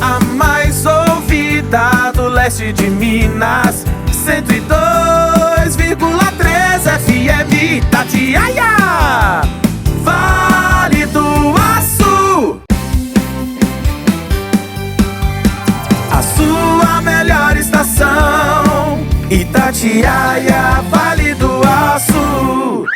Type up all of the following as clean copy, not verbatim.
A mais ouvida do leste de Minas, 102,3 FM Itatiaia, Vale do Açu. A sua melhor estação, Itatiaia, Vale do Açu.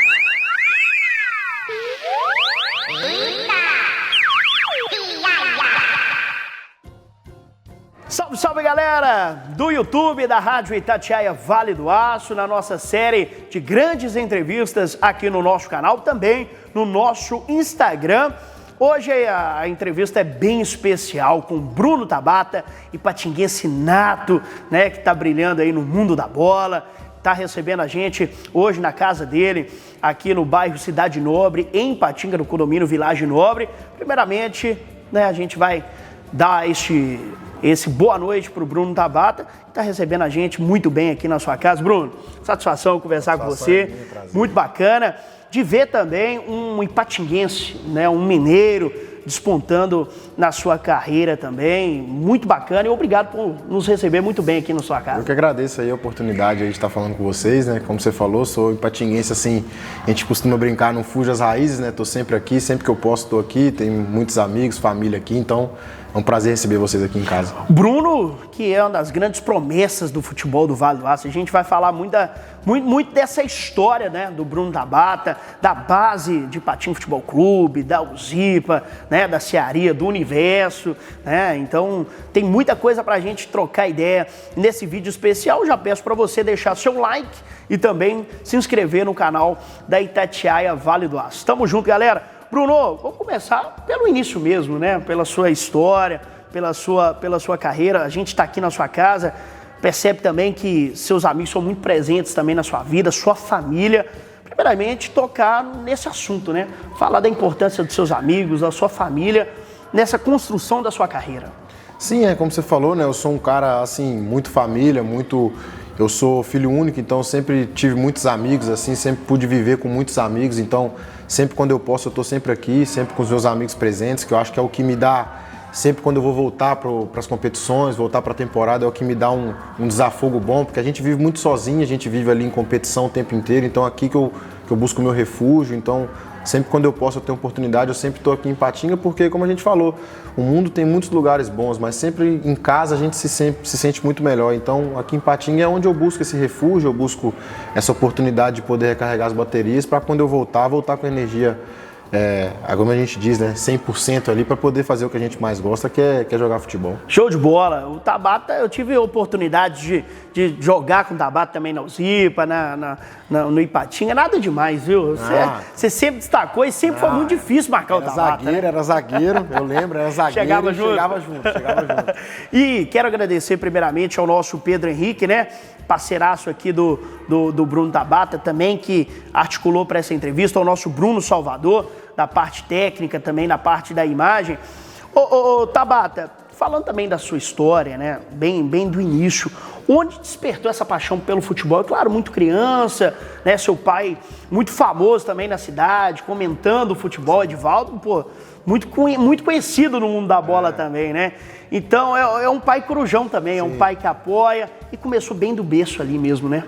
Salve, salve, galera do YouTube da Rádio Itatiaia Vale do Açu, na nossa série de grandes entrevistas aqui no nosso canal, também no nosso Instagram. Hoje a entrevista é bem especial com Bruno Tabata, ipatinguense nato, né, que está brilhando aí no mundo da bola, está recebendo a gente hoje na casa dele, aqui no bairro Cidade Nobre, em Ipatinga, no condomínio Village Nobre. Primeiramente, né, a gente vai dar esse boa noite para o Bruno Tabata, que está recebendo a gente muito bem aqui na sua casa. Bruno, satisfação conversar com você, muito bacana de ver também um ipatinguense, né, um mineiro despontando na sua carreira também, muito bacana, e obrigado por nos receber muito bem aqui na sua casa. Eu que agradeço aí a oportunidade de estar falando com vocês, né, como você falou, sou ipatinguense, assim, a gente costuma brincar, não fujo as raízes, né, tô sempre aqui, sempre que eu posso tô aqui, tenho muitos amigos, família aqui, então é um prazer receber vocês aqui em casa. Bruno, que é uma das grandes promessas do futebol do Vale do Açu, a gente vai falar muito dessa história, né, do Bruno Tabata, da base de Ipatinga Futebol Clube, da Uzipa, né, da Cearia, do Universo, né, então tem muita coisa pra gente trocar ideia nesse vídeo especial. Já peço pra você deixar seu like e também se inscrever no canal da Itatiaia Vale do Açu. Tamo junto, galera. Bruno, vamos começar pelo início mesmo, né? Pela sua história, pela sua carreira. A gente está aqui na sua casa, percebe também que seus amigos são muito presentes também na sua vida, sua família. Primeiramente, tocar nesse assunto, né? Falar da importância dos seus amigos, da sua família, nessa construção da sua carreira. Sim, como você falou, né? Eu sou um cara, assim, muito família, eu sou filho único, então sempre tive muitos amigos, assim, sempre pude viver com muitos amigos, então sempre quando eu posso eu estou sempre aqui, sempre com os meus amigos presentes, que eu acho que é o que me dá, sempre quando eu vou voltar para as competições, voltar para a temporada, é o que me dá um desafogo bom, porque a gente vive muito sozinho, a gente vive ali em competição o tempo inteiro, então aqui que eu busco o meu refúgio, então sempre quando eu posso, eu tenho oportunidade, eu sempre estou aqui em Ipatinga, porque como a gente falou, o mundo tem muitos lugares bons, mas sempre em casa a gente se sente muito melhor. Então aqui em Ipatinga é onde eu busco esse refúgio, eu busco essa oportunidade de poder recarregar as baterias para quando eu voltar com energia, como a gente diz, né, 100% ali para poder fazer o que a gente mais gosta, que é jogar futebol. Show de bola! O Tabata, eu tive a oportunidade de jogar com o Tabata também na Uzipa, no Ipatinga, nada demais, viu? Você sempre destacou e sempre foi muito difícil marcar o Tabata. Era zagueiro, eu lembro, era zagueiro. Chegava junto. E quero agradecer primeiramente ao nosso Pedro Henrique, né? Parceiraço aqui do Bruno Tabata também, que articulou para essa entrevista, ao nosso Bruno Salvador, da parte técnica, também na parte da imagem. Ô Tabata, falando também da sua história, né, bem do início, onde despertou essa paixão pelo futebol? É claro, muito criança, né, seu pai muito famoso também na cidade, comentando o futebol, Edivaldo, pô, muito conhecido no mundo da bola também, né? Então é um pai corujão também, é um pai que apoia e começou bem do berço ali mesmo, né?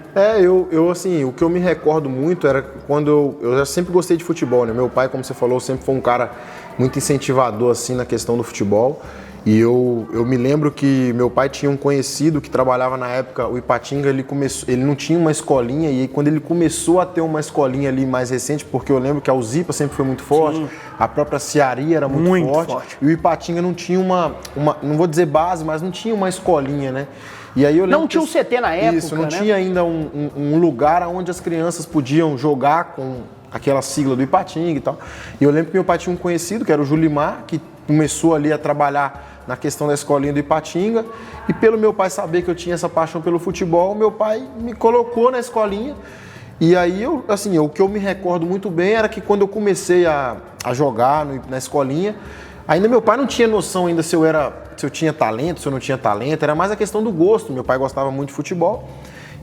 Eu assim, o que eu me recordo muito era quando eu já sempre gostei de futebol, né? Meu pai, como você falou, sempre foi um cara muito incentivador assim na questão do futebol. E eu me lembro que meu pai tinha um conhecido que trabalhava na época, o Ipatinga, ele não tinha uma escolinha, e aí quando ele começou a ter uma escolinha ali mais recente, porque eu lembro que a Uzipa sempre foi muito forte, sim, a própria Cearia era muito forte, e o Ipatinga não tinha uma, não vou dizer base, mas não tinha uma escolinha, né? E aí eu lembro não tinha um CT na época, isso, não tinha ainda um lugar onde as crianças podiam jogar com aquela sigla do Ipatinga e tal. E eu lembro que meu pai tinha um conhecido, que era o Julimar, que começou ali a trabalhar na questão da escolinha do Ipatinga, e pelo meu pai saber que eu tinha essa paixão pelo futebol, meu pai me colocou na escolinha. E aí, o que eu me recordo muito bem era que quando eu comecei a jogar na escolinha, ainda meu pai não tinha noção ainda se eu tinha talento, se eu não tinha talento, era mais a questão do gosto. Meu pai gostava muito de futebol.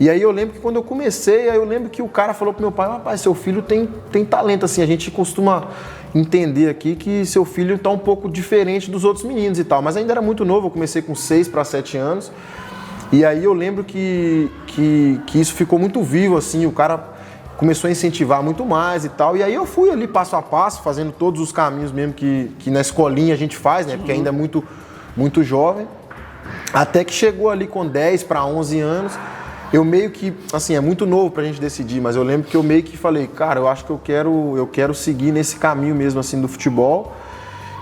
E aí eu lembro que quando eu comecei, eu lembro que o cara falou pro meu pai: rapaz, seu filho tem talento, assim, a gente costuma entender aqui que seu filho está um pouco diferente dos outros meninos e tal. Mas ainda era muito novo, eu comecei com 6 para 7 anos. E aí eu lembro que isso ficou muito vivo, assim, o cara começou a incentivar muito mais e tal. E aí eu fui ali passo a passo, fazendo todos os caminhos mesmo que na escolinha a gente faz, né? Porque ainda é muito jovem. Até que chegou ali com 10 para 11 anos, eu meio que, assim, é muito novo pra gente decidir, mas eu lembro que eu meio que falei, cara, eu acho que eu quero seguir nesse caminho mesmo, assim, do futebol.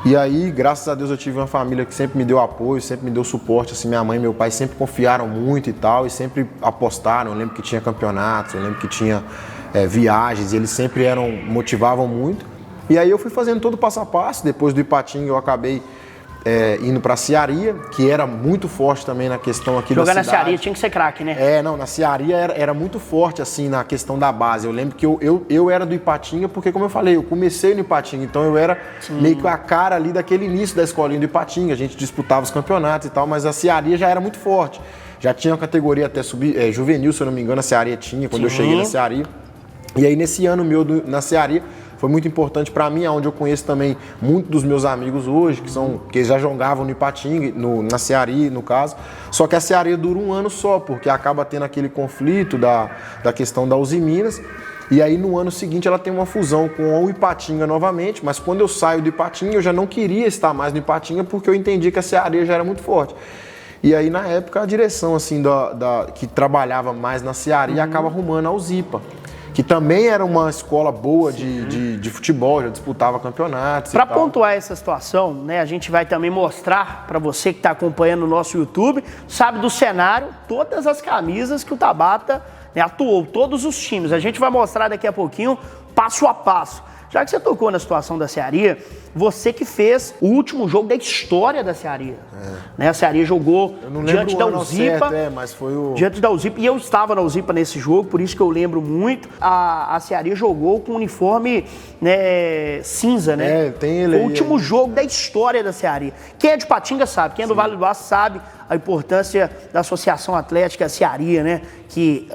E aí, graças a Deus, eu tive uma família que sempre me deu apoio, sempre me deu suporte, assim, minha mãe e meu pai sempre confiaram muito e tal, e sempre apostaram. Eu lembro que tinha campeonatos, eu lembro que tinha viagens, e eles sempre motivavam muito. E aí eu fui fazendo todo o passo a passo. Depois do Ipatinga eu acabei indo pra Cearia, que era muito forte também na questão aqui da cidade. Jogar na Cearia tinha que ser craque, né? Na Cearia era muito forte, assim, na questão da base. Eu lembro que eu era do Ipatinga, porque, como eu falei, eu comecei no Ipatinga, então eu era meio que a cara ali daquele início da escolinha do Ipatinga. A gente disputava os campeonatos e tal, mas a Cearia já era muito forte. Já tinha uma categoria até juvenil, se eu não me engano, a Cearia tinha, quando eu cheguei na Cearia. E aí, nesse ano meu na Cearia, foi muito importante para mim, onde eu conheço também muitos dos meus amigos hoje, que já jogavam no Ipatinga, na Cearia, no caso. Só que a Cearia dura um ano só, porque acaba tendo aquele conflito da questão da Uzi Minas. E aí, no ano seguinte, ela tem uma fusão com o Ipatinga novamente, mas quando eu saio do Ipatinga, eu já não queria estar mais no Ipatinga, porque eu entendi que a Cearia já era muito forte. E aí, na época, a direção, assim, que trabalhava mais na Cearia acaba arrumando a Uzipa, que também era uma escola boa de futebol, já disputava campeonatos. Para pontuar essa situação, né, a gente vai também mostrar para você que está acompanhando o nosso YouTube, sabe do cenário, todas as camisas que o Tabata, né, atuou, todos os times. A gente vai mostrar daqui a pouquinho, passo a passo. Já que você tocou na situação da Cearia, você que fez o último jogo da história da Cearia. Né? A Cearia jogou diante da Uzipa. Mas foi o... Diante da Uzipa. E eu estava na Uzipa nesse jogo, por isso que eu lembro muito. A Cearia jogou com um uniforme, né, cinza, né? Tem ele foi aí, o último jogo da história da Cearia. Quem é de Patinga sabe, quem é do Vale do Aço sabe a importância da Associação Atlética Cearia, né? Que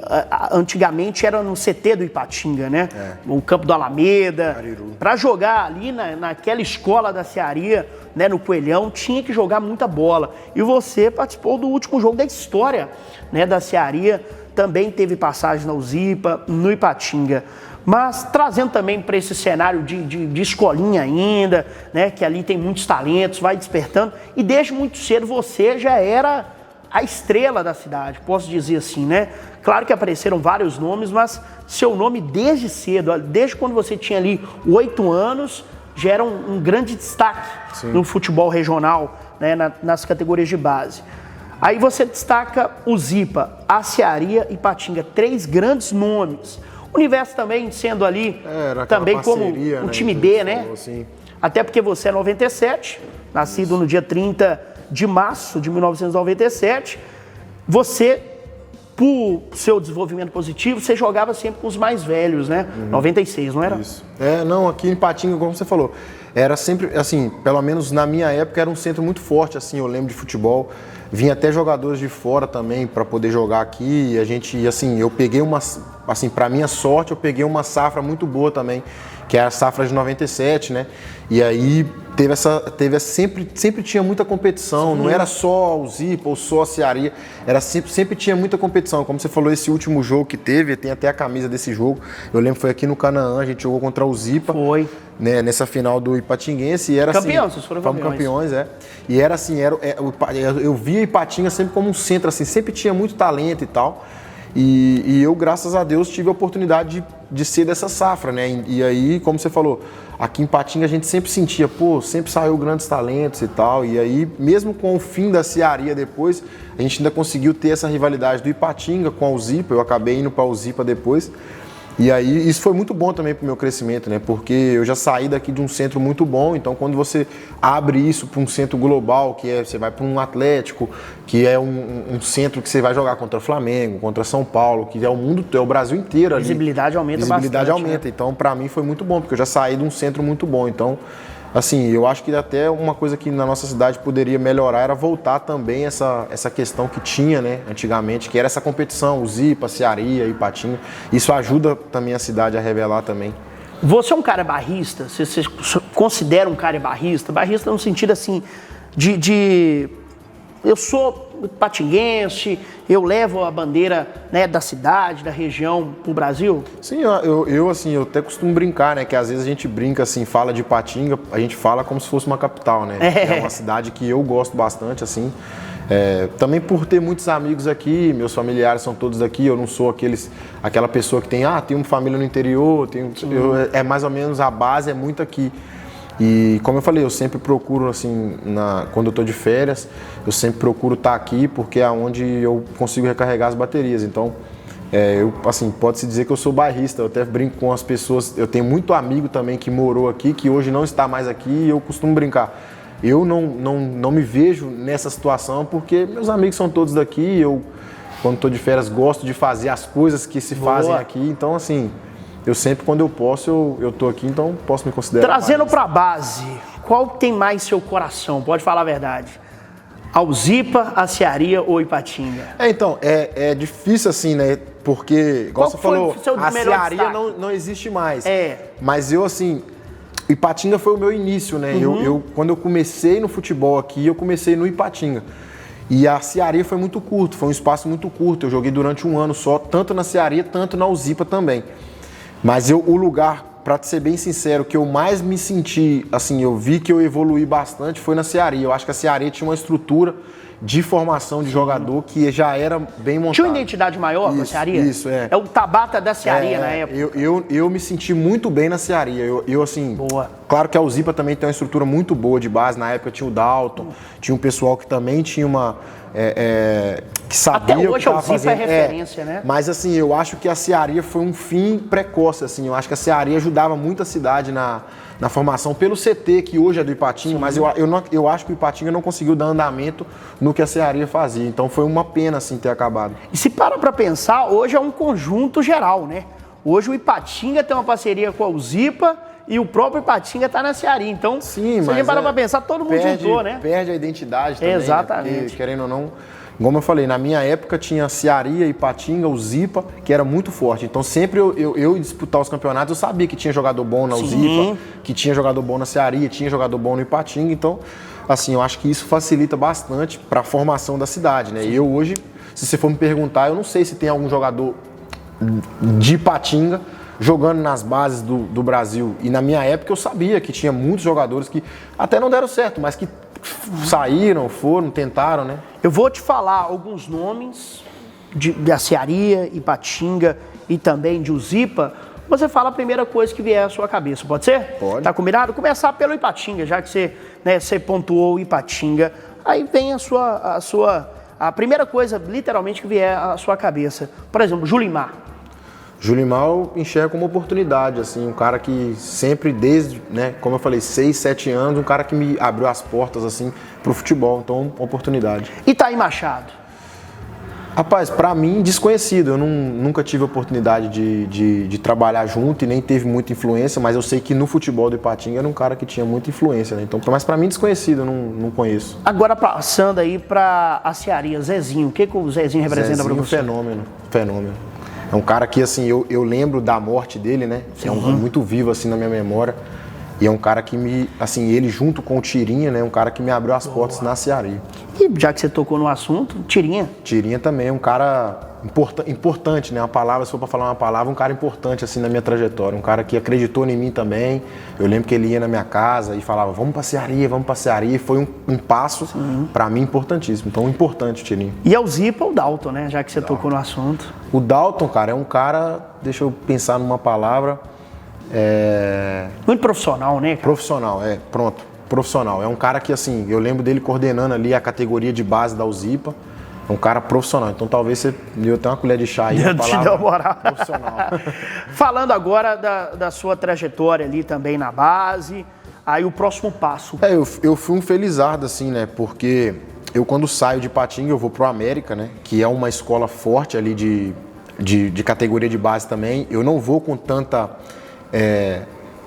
antigamente era no CT do Ipatinga, né? No campo do Alameda. Para jogar ali naquela escola da Cearia, né, no Coelhão, tinha que jogar muita bola. E você participou do último jogo da história, né, da Cearia, também teve passagem na Uzipa, no Ipatinga. Mas trazendo também para esse cenário de escolinha ainda, né, que ali tem muitos talentos, vai despertando. E desde muito cedo você já era a estrela da cidade, posso dizer assim, né? Claro que apareceram vários nomes, mas seu nome desde cedo, desde quando você tinha ali 8 anos, já era um grande destaque no futebol regional, né, nas categorias de base. Aí você destaca o Zipa, a Cearia e Ipatinga, 3 grandes nomes. O Universo também sendo ali, também como o time B, né? Assim. Até porque você é 97, nascido no dia 30 de março de 1997. Você, por seu desenvolvimento positivo, você jogava sempre com os mais velhos, né? 96, não era? Isso. Não, aqui em Ipatinga, como você falou, era sempre, assim, pelo menos na minha época, era um centro muito forte, assim, eu lembro de futebol. Vinha até jogadores de fora também para poder jogar aqui. E a gente, assim, eu peguei para minha sorte, eu peguei uma safra muito boa também, que é a safra de 97, né? E aí sempre tinha muita competição, não era só o Zipa ou só a Cearia, sempre tinha muita competição. Como você falou, esse último jogo que teve, tem até a camisa desse jogo, eu lembro que foi aqui no Canaã, a gente jogou contra o Zipa. Foi. Né, nessa final do Ipatinguense, e era campeão, assim, vocês foram campeões, e era assim, eu via Ipatinga sempre como um centro, assim, sempre tinha muito talento e tal, e eu, graças a Deus, tive a oportunidade de ser dessa safra, né, e aí, como você falou, aqui em Ipatinga a gente sempre sentia, sempre saiu grandes talentos e tal, e aí, mesmo com o fim da Cearia depois, a gente ainda conseguiu ter essa rivalidade do Ipatinga com a Uzipa, eu acabei indo para a Uzipa depois. E aí, isso foi muito bom também para o meu crescimento, né? Porque eu já saí daqui de um centro muito bom, então quando você abre isso para um centro global, você vai para um Atlético, que é um centro que você vai jogar contra o Flamengo, contra São Paulo, que é o mundo, é o Brasil inteiro ali. Visibilidade aumenta bastante. Visibilidade aumenta, né? Então para mim foi muito bom, porque eu já saí de um centro muito bom, então... Assim, eu acho que até uma coisa que na nossa cidade poderia melhorar era voltar também essa questão que tinha, né, antigamente, que era essa competição, o Zipa, Cearia, Ipatinga. Isso ajuda também a cidade a revelar também. Você é um cara barrista? Você considera um cara barrista? Barrista no sentido assim, eu sou patinguense, eu levo a bandeira, né, da cidade, da região pro Brasil? Sim, eu até costumo brincar, né? Que às vezes a gente brinca assim, fala de Ipatinga, a gente fala como se fosse uma capital, né? É uma cidade que eu gosto bastante, assim. Também por ter muitos amigos aqui, meus familiares são todos daqui, eu não sou aquela pessoa que tem uma família no interior, é mais ou menos a base, é muito aqui. E como eu falei, eu sempre procuro, assim, quando eu estou de férias, eu sempre procuro estar aqui porque é onde eu consigo recarregar as baterias. Então, pode-se dizer que eu sou bairrista, eu até brinco com as pessoas, eu tenho muito amigo também que morou aqui, que hoje não está mais aqui, e eu costumo brincar. Eu não me vejo nessa situação porque meus amigos são todos daqui, eu, quando estou de férias, gosto de fazer as coisas que se fazem aqui, então, assim... Eu sempre, quando eu posso, eu tô aqui, então posso me considerar. Trazendo para a base, qual tem mais seu coração? Pode falar a verdade. Alzipa, Aciaria ou Ipatinga? Então, é difícil assim, né? Porque, igual você falou, a Aciaria não existe mais. Mas eu, assim, Ipatinga foi o meu início, né? Quando eu comecei no futebol aqui, eu comecei no Ipatinga. E a Aciaria foi muito curto, foi um espaço muito curto. Eu joguei durante um ano só, tanto na Aciaria, tanto na Alzipa também. Mas o lugar, pra te ser bem sincero, que eu mais me senti, assim, eu vi que eu evoluí bastante, foi na Aciaria. Eu acho que a Aciaria tinha uma estrutura de formação de jogador que já era bem montada. Tinha uma identidade maior com a Aciaria? Isso, é. É o Tabata da Aciaria na época. Eu me senti muito bem na Aciaria. Assim, boa. Claro que a Alzipa também tem uma estrutura muito boa de base. Na época tinha o Dalton, tinha um pessoal que também tinha uma... que sabia até hoje o que estava fazendo. É referência, né? Mas assim, eu acho que a Aciaria foi um fim precoce, assim. Eu acho que a Aciaria ajudava muito a cidade na formação pelo CT, que hoje é do Ipatinga, mas eu acho que o Ipatinga não conseguiu dar andamento no que a Aciaria fazia. Então foi uma pena, assim, ter acabado. E se para pensar, hoje é um conjunto geral, né? Hoje o Ipatinga tem uma parceria com a Alzipa e o próprio Ipatinga tá na Aciaria. Então, sim, se a gente parar pra pensar, todo mundo juntou, né? Perde a identidade também. Exatamente. Né? Porque, querendo ou não, como eu falei, na minha época tinha Aciaria, Ipatinga, Alzipa, que era muito forte. Então sempre eu disputar os campeonatos, eu sabia que tinha jogador bom na Alzipa, que tinha jogador bom na Aciaria, tinha jogador bom no Ipatinga. Então, assim, eu acho que isso facilita bastante para a formação da cidade, né? E eu hoje, se você for me perguntar, eu não sei se tem algum jogador de Ipatinga jogando nas bases do Brasil. E na minha época eu sabia que tinha muitos jogadores que até não deram certo, mas que saíram, foram, tentaram, né? Eu vou te falar alguns nomes de Aciaria, Ipatinga e também de Alzipa. Você fala a primeira coisa que vier à sua cabeça, pode ser? Pode. Tá combinado? Começar pelo Ipatinga, já que você pontuou o Ipatinga. Aí vem a primeira coisa, literalmente, que vier à sua cabeça. Por exemplo, Julimar. Julimar eu enxergo como oportunidade, assim, um cara que sempre, desde, né, como eu falei, 6, 7 anos, um cara que me abriu as portas, assim, pro futebol, então, oportunidade. Itaí Machado? Rapaz, pra mim, desconhecido, eu nunca tive a oportunidade de trabalhar junto e nem teve muita influência, mas eu sei que no futebol do Ipatinga era um cara que tinha muita influência, né, então, mas pra mim, desconhecido, eu não conheço. Agora, passando aí pra Aciaria, Zezinho, o que o Zezinho representa pra você? Fenômeno. É um cara que, assim, eu lembro da morte dele, né? É muito vivo, assim, na minha memória. E é um cara que ele junto com o Tirinha, né? Um cara que me abriu as portas na Aciaria. E já que você tocou no assunto, Tirinha? Tirinha também é um cara importante, né? Se for pra falar uma palavra, um cara importante, assim, na minha trajetória. Um cara que acreditou em mim também. Eu lembro que ele ia na minha casa e falava, vamos pra Aciaria. E foi um passo, pra mim, importantíssimo. Então, importante o Tirinha. E a Alzipa ou o Dalton, né? Já que você tocou no assunto. O Dalton, cara, é um cara, deixa eu pensar numa palavra... Muito profissional, né, cara? Profissional. É um cara que, assim, eu lembro dele coordenando ali a categoria de base da Alzipa. É um cara profissional. Então talvez você deu até uma colher de chá aí. Eu te dou moral. Profissional. Falando agora da sua trajetória ali também na base, aí o próximo passo. Eu fui um felizardo, assim, né? Porque eu, quando saio de Ipatinga, eu vou pro América, né? Que é uma escola forte ali de categoria de base também. Eu não vou com tanta...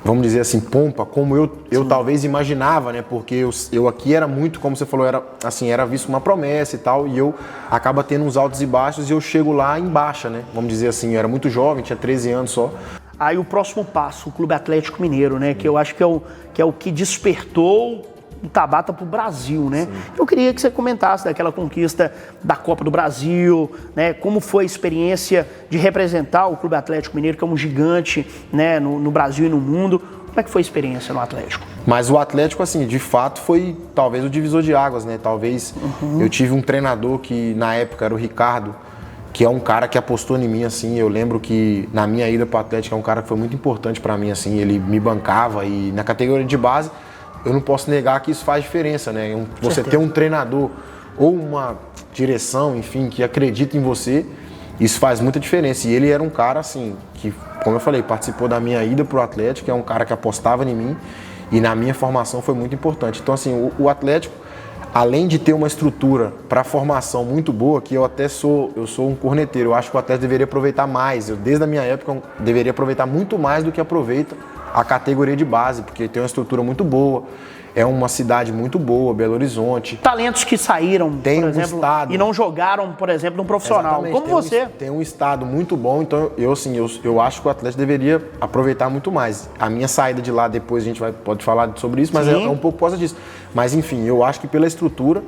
vamos dizer assim, pompa, como eu talvez imaginava, né? Porque eu aqui era muito, como você falou, era visto uma promessa e tal, e eu acaba tendo uns altos e baixos e eu chego lá em baixa, né? Vamos dizer assim, eu era muito jovem, tinha 13 anos só. aí o próximo passo, o Clube Atlético Mineiro, né? Que eu acho que é o que despertou o Tabata para o Brasil, né? Sim. Eu queria que você comentasse daquela conquista da Copa do Brasil, né? Como foi a experiência de representar o Clube Atlético Mineiro, que é um gigante, né? No Brasil e no mundo. Como é que foi a experiência no Atlético? Mas o Atlético, assim, de fato foi talvez o divisor de águas, né? Talvez eu tive um treinador que na época era o Ricardo, que é um cara que apostou em mim, assim. Eu lembro que na minha ida para o Atlético é um cara que foi muito importante para mim, assim. Ele me bancava e na categoria de base eu não posso negar que isso faz diferença, né? Você ter um treinador ou uma direção, enfim, que acredita em você, isso faz muita diferença. E ele era um cara, assim, que, como eu falei, participou da minha ida para o Atlético, é um cara que apostava em mim e na minha formação foi muito importante. Então, assim, o Atlético, além de ter uma estrutura para formação muito boa, que eu sou um corneteiro, eu acho que o Atlético deveria aproveitar mais. Desde a minha época, eu deveria aproveitar muito mais do que aproveita a categoria de base, porque tem uma estrutura muito boa, é uma cidade muito boa, Belo Horizonte. Talentos que saíram, tem por exemplo, estado, e não jogaram, por exemplo, num profissional, exatamente, como você. Tem um estado muito bom, então eu acho que o Atlético deveria aproveitar muito mais. A minha saída de lá, depois a gente pode falar sobre isso, mas é um pouco por causa disso. Mas enfim, eu acho que pela estrutura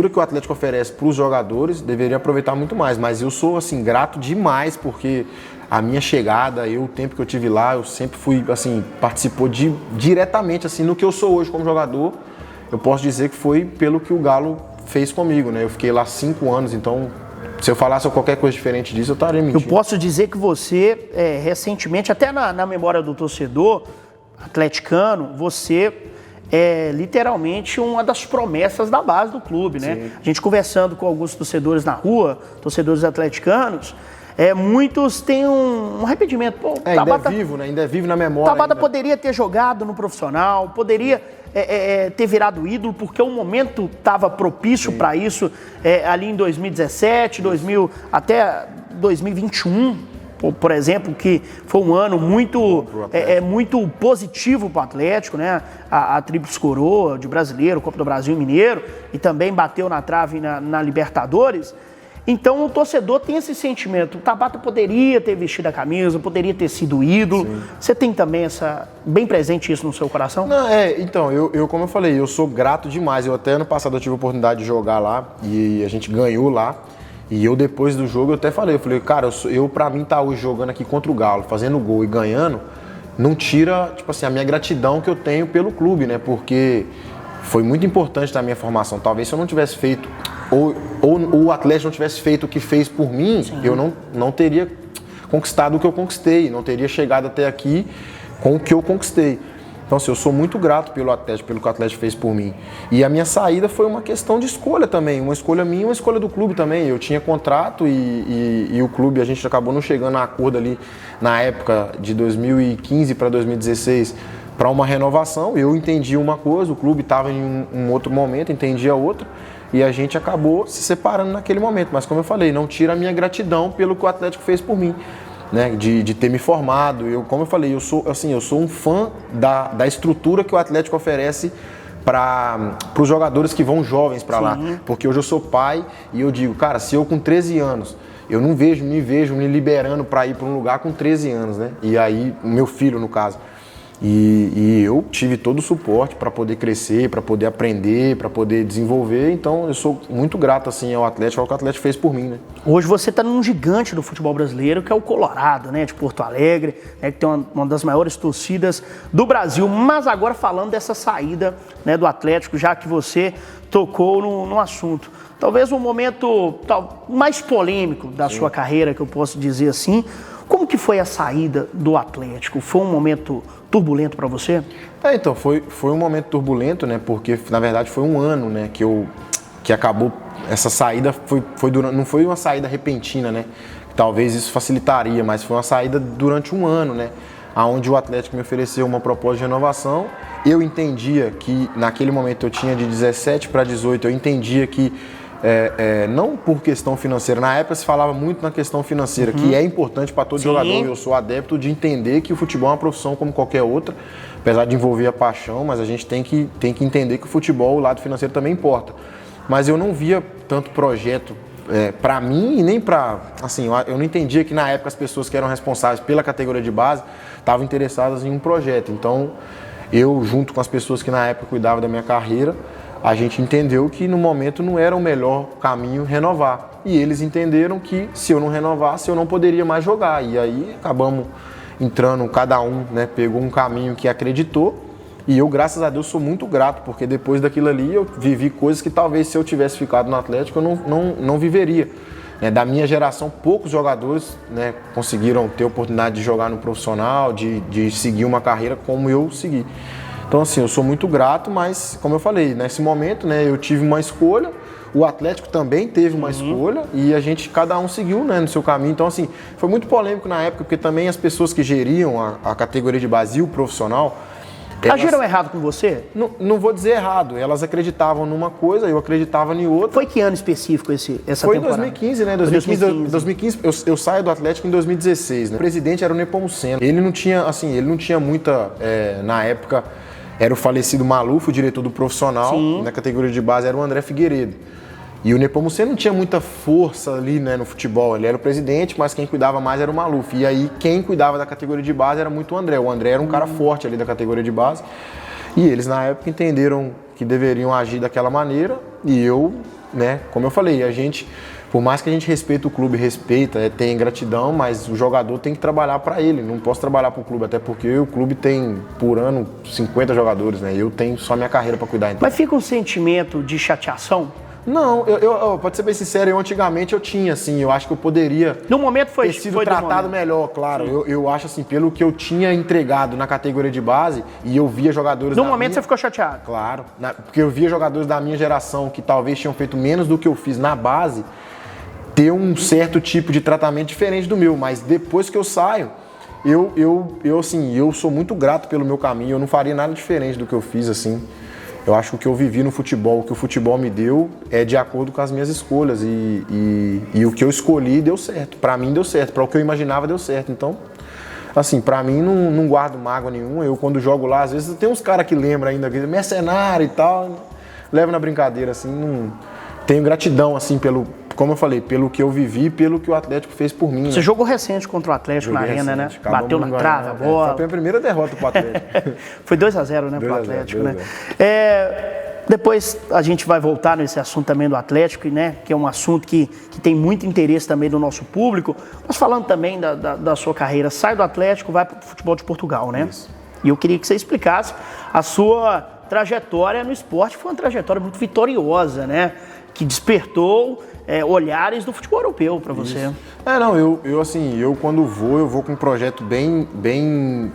que o Atlético oferece para os jogadores, deveria aproveitar muito mais. Mas eu sou, assim, grato demais, porque a minha chegada, o tempo que eu tive lá, eu sempre fui, assim, participou diretamente, assim, no que eu sou hoje como jogador. Eu posso dizer que foi pelo que o Galo fez comigo, né? Eu fiquei lá 5 anos, então, se eu falasse qualquer coisa diferente disso, eu estaria mentindo. Eu posso dizer que você, recentemente, até na memória do torcedor atleticano, você é literalmente uma das promessas da base do clube, né? Sim. A gente conversando com alguns torcedores na rua, torcedores atleticanos, muitos têm um arrependimento. Pô, Tabata, ainda é vivo, né? Ainda é vivo na memória. Tabata poderia ter jogado no profissional, poderia ter virado ídolo, porque o momento estava propício para isso, ali em 2017, até 2021. Por exemplo, que foi um ano muito positivo para o Atlético, né? A Tríplice Coroa de Brasileiro, Copa do Brasil e Mineiro, e também bateu na trave na Libertadores. Então o torcedor tem esse sentimento. O Tabata poderia ter vestido a camisa, poderia ter sido ídolo. Sim. Você tem também bem presente isso no seu coração? Não, então, eu como eu falei, eu sou grato demais. Eu até ano passado eu tive a oportunidade de jogar lá e a gente ganhou lá. E eu, depois do jogo, eu até falei, cara, pra mim tá hoje jogando aqui contra o Galo, fazendo gol e ganhando, não tira, tipo assim, a minha gratidão que eu tenho pelo clube, né? Porque foi muito importante na minha formação. Talvez se eu não tivesse feito, ou o Atlético não tivesse feito o que fez por mim, sim, eu não teria conquistado o que eu conquistei, não teria chegado até aqui com o que eu conquistei. Então, assim, eu sou muito grato pelo Atlético, pelo que o Atlético fez por mim. E a minha saída foi uma questão de escolha também, uma escolha minha e uma escolha do clube também. Eu tinha contrato e o clube, a gente acabou não chegando a acordo ali na época de 2015 para 2016 para uma renovação. Eu entendi uma coisa, o clube estava em um outro momento, entendia outra. E a gente acabou se separando naquele momento. Mas como eu falei, não tira a minha gratidão pelo que o Atlético fez por mim. Né, de ter me formado. Como eu falei, eu sou um fã da estrutura que o Atlético oferece para os jogadores que vão jovens para lá. Porque hoje eu sou pai e eu digo, cara, se eu com 13 anos, eu não me vejo me liberando para ir para um lugar com 13 anos, né? E aí, o meu filho, no caso. E eu tive todo o suporte para poder crescer, para poder aprender, para poder desenvolver. Então, eu sou muito grato assim, ao Atlético, ao que o Atlético fez por mim. Né? Hoje você está num gigante do futebol brasileiro, que é o Colorado, né, de Porto Alegre, né, que tem uma das maiores torcidas do Brasil. Mas agora falando dessa saída, né, do Atlético, já que você tocou no assunto. Talvez um momento mais polêmico da sua carreira, que eu posso dizer assim. Como que foi a saída do Atlético? Foi um momento turbulento para você? Então, foi um momento turbulento, né? Porque, na verdade, foi um ano, né? Que acabou... Essa saída não foi uma saída repentina, né? Talvez isso facilitaria, mas foi uma saída durante um ano, né? Onde o Atlético me ofereceu uma proposta de renovação. Eu entendia que, naquele momento, eu tinha de 17 para 18, eu entendia que não por questão financeira, na época se falava muito na questão financeira, que é importante para todo jogador. Eu sou adepto de entender que o futebol é uma profissão como qualquer outra, apesar de envolver a paixão, mas a gente tem que entender que o futebol, o lado financeiro também importa. Mas eu não via tanto projeto para mim e nem para... Assim, eu não entendia que na época as pessoas que eram responsáveis pela categoria de base estavam interessadas em um projeto. Então, eu, junto com as pessoas que na época cuidavam da minha carreira, a gente entendeu que no momento não era o melhor caminho renovar. E eles entenderam que se eu não renovasse, eu não poderia mais jogar. E aí acabamos entrando, cada um, né, pegou um caminho que acreditou. E eu, graças a Deus, sou muito grato, porque depois daquilo ali eu vivi coisas que talvez se eu tivesse ficado no Atlético eu não viveria. Da minha geração, poucos jogadores, né, conseguiram ter oportunidade de jogar no profissional, de seguir uma carreira como eu segui. Então, assim, eu sou muito grato, mas, como eu falei, nesse momento, né, eu tive uma escolha, o Atlético também teve uma escolha e a gente, cada um seguiu, né, no seu caminho. Então, assim, foi muito polêmico na época, porque também as pessoas que geriam a categoria de base e o profissional... Agiram errado com você? Não vou dizer errado, elas acreditavam numa coisa, eu acreditava em outra. Foi que ano específico essa Foi temporada? Foi em 2015, né? 2015 eu saio do Atlético em 2016, né? O presidente era o Nepomuceno. Ele não tinha muita, na época, era o falecido Maluf, o diretor do profissional. Sim. Na categoria de base era o André Figueiredo. E o Nepomuceno não tinha muita força ali, né, no futebol. Ele era o presidente, mas quem cuidava mais era o Maluf. E aí quem cuidava da categoria de base era muito o André. O André era um cara forte ali da categoria de base. E eles na época entenderam que deveriam agir daquela maneira. E eu, né, como eu falei, a gente, por mais que a gente respeite o clube, tem gratidão, mas o jogador tem que trabalhar para ele. Não posso trabalhar para o clube, até porque o clube tem por ano 50 jogadores, né? Eu tenho só minha carreira para cuidar. Então. Mas fica um sentimento de chateação? Não, eu pode ser bem sincero, antigamente eu tinha, assim, eu acho que eu poderia no momento ter sido tratado melhor, claro. Eu acho assim, pelo que eu tinha entregado na categoria de base e eu via jogadores... No momento você ficou chateado? Claro, porque eu via jogadores da minha geração que talvez tinham feito menos do que eu fiz na base, ter um certo tipo de tratamento diferente do meu, mas depois que eu saio, eu sou muito grato pelo meu caminho, eu não faria nada diferente do que eu fiz, assim. Eu acho que o que eu vivi no futebol, o que o futebol me deu, é de acordo com as minhas escolhas. E o que eu escolhi deu certo. Pra mim deu certo. Pra o que eu imaginava deu certo. Então, assim, pra mim não guardo mágoa nenhuma. Eu, quando jogo lá, às vezes tem uns caras que lembram ainda, mercenário e tal. Levo na brincadeira, assim. Não tenho gratidão, assim, como eu falei, pelo que eu vivi, pelo que o Atlético fez por mim. Você jogou recente contra o Atlético na Arena, né? Bateu na trave, a bola. Foi a primeira derrota pro Atlético. Foi 2-0, né, pro Atlético, né? Depois a gente vai voltar nesse assunto também do Atlético, né? Que é um assunto que tem muito interesse também do nosso público. Mas falando também da sua carreira, sai do Atlético, vai pro futebol de Portugal, né? Isso. E eu queria que você explicasse a sua trajetória no esporte. Foi uma trajetória muito vitoriosa, né? Que despertou olhares do futebol europeu para você. Eu quando eu vou com um projeto bem...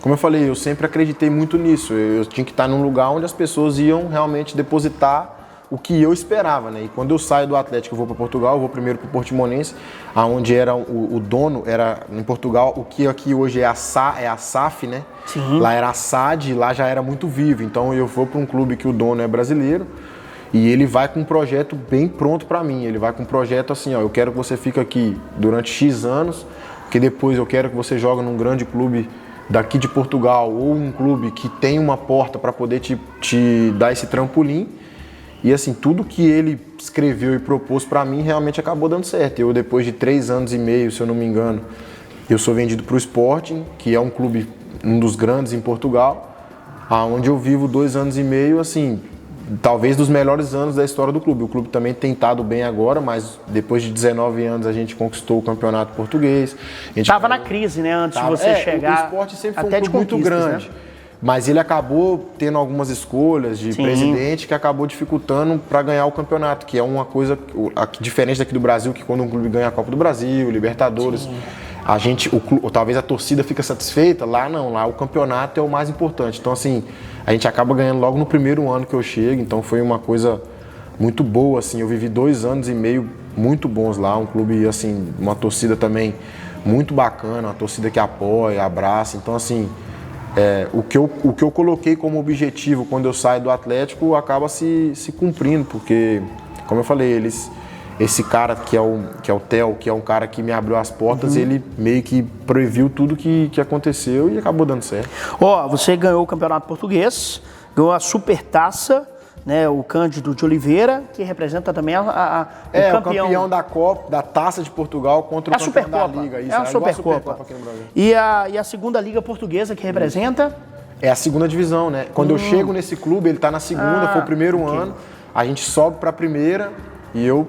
Como eu falei, eu sempre acreditei muito nisso. Eu tinha que estar num lugar onde as pessoas iam realmente depositar o que eu esperava, né? E quando eu saio do Atlético, eu vou para Portugal, eu vou primeiro para o Portimonense, onde era o dono, era em Portugal, o que aqui hoje é a SAF, né? Sim. Lá era a SAD, lá já era muito vivo. Então eu vou para um clube que o dono é brasileiro, e ele vai com um projeto bem pronto para mim. Ele vai com um projeto assim, ó, eu quero que você fique aqui durante X anos, que depois eu quero que você jogue num grande clube daqui de Portugal, ou um clube que tem uma porta para poder te dar esse trampolim. E assim, tudo que ele escreveu e propôs para mim realmente acabou dando certo. Eu, depois de 3 anos e meio, se eu não me engano, eu sou vendido para o Sporting, que é um clube, um dos grandes em Portugal, onde eu vivo 2 anos e meio, assim, talvez dos melhores anos da história do clube. O clube também tem estado bem agora, mas depois de 19 anos a gente conquistou o campeonato português. Estava na crise, né, antes de você chegar. O Sport sempre foi um clube muito grande. Né? Mas ele acabou tendo algumas escolhas de presidente que acabou dificultando para ganhar o campeonato, que é uma coisa diferente daqui do Brasil, que quando um clube ganha a Copa do Brasil, Libertadores, talvez a torcida fica satisfeita. Lá não, lá o campeonato é o mais importante. Então, assim, a gente acaba ganhando logo no primeiro ano que eu chego, então foi uma coisa muito boa, assim. Eu vivi 2 anos e meio muito bons lá, um clube, assim, uma torcida também muito bacana, uma torcida que apoia, abraça. Então, assim, o que eu coloquei como objetivo quando eu saio do Atlético acaba se cumprindo, porque, como eu falei, esse cara que é o Theo, que é um cara que me abriu as portas, ele meio que previu tudo que aconteceu e acabou dando certo. Você ganhou o Campeonato Português, ganhou a Supertaça, né, o Cândido de Oliveira, que representa também o o campeão da Copa, da Taça de Portugal contra o campeão da Liga. Isso, é a Supercopa. Aqui no Brasil. E a segunda Liga Portuguesa que representa? É a segunda divisão, né? Quando eu chego nesse clube, ele tá na segunda, foi o primeiro ano, a gente sobe pra primeira e eu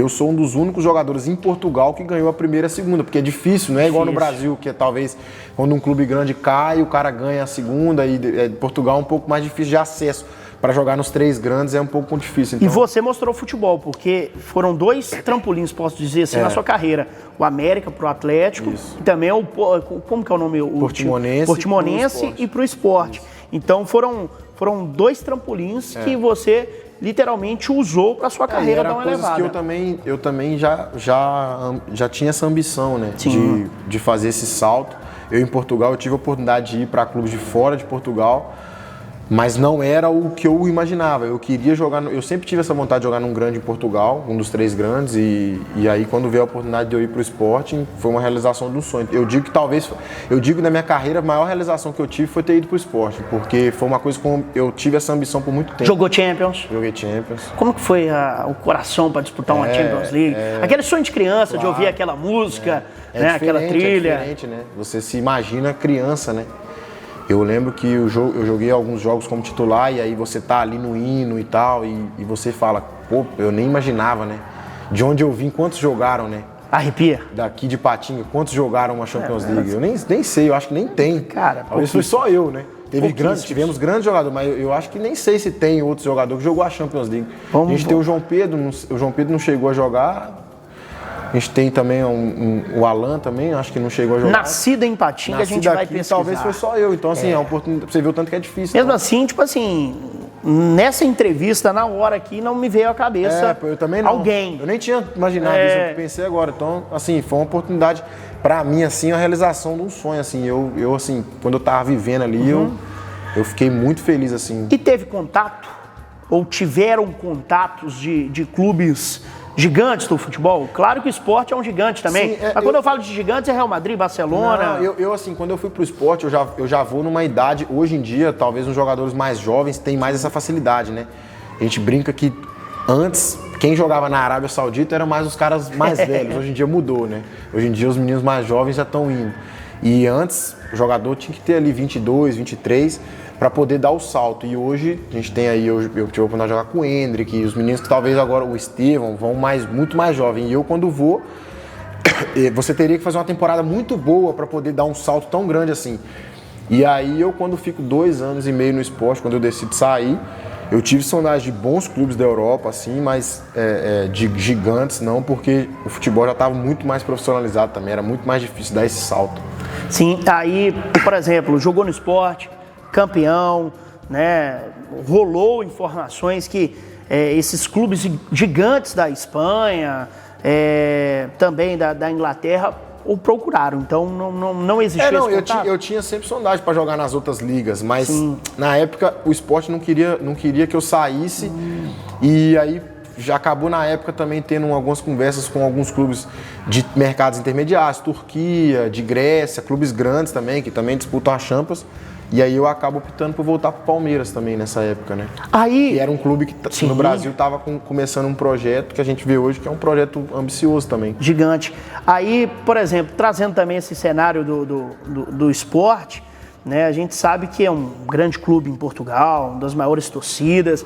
sou um dos únicos jogadores em Portugal que ganhou a primeira e a segunda, porque é difícil, não é igual no Brasil, que é talvez quando um clube grande cai, o cara ganha a segunda, e Portugal é um pouco mais difícil de acesso. Para jogar nos 3 grandes é um pouco difícil. Então... E você mostrou futebol, porque foram 2 trampolins, posso dizer assim, na sua carreira. O América pro Atlético e também como que é o nome? Portimonense e pro esporte. Então foram 2 trampolins que você literalmente usou para sua carreira dar uma elevada. Que eu também já tinha essa ambição, né? De fazer esse salto. Eu em Portugal eu tive a oportunidade de ir para clubes de fora de Portugal, mas não era o que eu imaginava. Eu queria jogar, eu sempre tive essa vontade de jogar num grande em Portugal, um dos 3 grandes, e aí quando veio a oportunidade de eu ir para o Sporting, foi uma realização do sonho. Eu digo que na minha carreira a maior realização que eu tive foi ter ido para o Sporting, porque foi uma coisa que eu tive essa ambição por muito tempo. Jogou Champions? Joguei Champions. Como que foi o coração para disputar uma Champions League? Aquele sonho de criança, de ouvir aquela música, né? Aquela trilha. É diferente, né? Você se imagina criança, né? Eu lembro que eu joguei alguns jogos como titular e aí você tá ali no hino e tal e você fala, pô, eu nem imaginava, né? De onde eu vim, quantos jogaram, né? Arrepia? Daqui de Patinga, quantos jogaram uma Champions League? Eu nem sei, eu acho que nem tem. Cara, talvez foi só eu, né? Tivemos grandes jogadores, mas eu acho que nem sei se tem outro jogador que jogou a Champions League. A gente tem o João Pedro não chegou a jogar. A gente tem também o Alan também, acho que não chegou a jogar. Nascido em Patinga, a gente vai pesquisar. Talvez foi só eu, então assim, é uma oportunidade, você vê o tanto que é difícil. Mesmo assim, tipo assim, nessa entrevista, na hora aqui, não me veio à cabeça eu também não. Alguém. Eu nem tinha imaginado isso, eu pensei agora. Então, assim, foi uma oportunidade, pra mim, assim, a realização de um sonho, assim. Eu assim, quando eu tava vivendo ali, eu fiquei muito feliz, assim. E teve contato? Ou tiveram contatos de clubes gigantes do futebol? Claro que o esporte é um gigante também. Sim, mas quando eu falo de gigantes é Real Madrid, Barcelona. Não, eu assim, quando eu fui pro esporte, eu já vou numa idade, hoje em dia, talvez os jogadores mais jovens têm mais essa facilidade, né? A gente brinca que antes, quem jogava na Arábia Saudita eram mais os caras mais velhos. Hoje em dia mudou, né? Hoje em dia os meninos mais jovens já estão indo. E antes, o jogador tinha que ter ali 22, 23 para poder dar o salto. E hoje, a gente tem aí, eu tive a oportunidade de jogar com o Hendrick, e os meninos que talvez agora, o Estevão, vão muito mais jovem. E eu, quando vou, você teria que fazer uma temporada muito boa para poder dar um salto tão grande assim. E aí, eu, quando fico 2 anos e meio no esporte, quando eu decido sair, eu tive sondagem de bons clubes da Europa, assim, mas de gigantes não, porque o futebol já estava muito mais profissionalizado também, era muito mais difícil dar esse salto. Sim, aí, por exemplo, jogou no esporte, campeão, né? Rolou informações que esses clubes gigantes da Espanha, também da Inglaterra, o procuraram, então não existia esse contato. Eu tinha sempre sondagem para jogar nas outras ligas, mas na época o esporte não queria que eu saísse, e aí já acabou na época também tendo algumas conversas com alguns clubes de mercados intermediários, Turquia, de Grécia, clubes grandes também, que também disputam a Champions. E aí eu acabo optando por voltar pro Palmeiras também nessa época, né? E era um clube que no Brasil estava começando um projeto que a gente vê hoje, que é um projeto ambicioso também. Gigante. Aí, por exemplo, trazendo também esse cenário do esporte, né? A gente sabe que é um grande clube em Portugal, uma das maiores torcidas.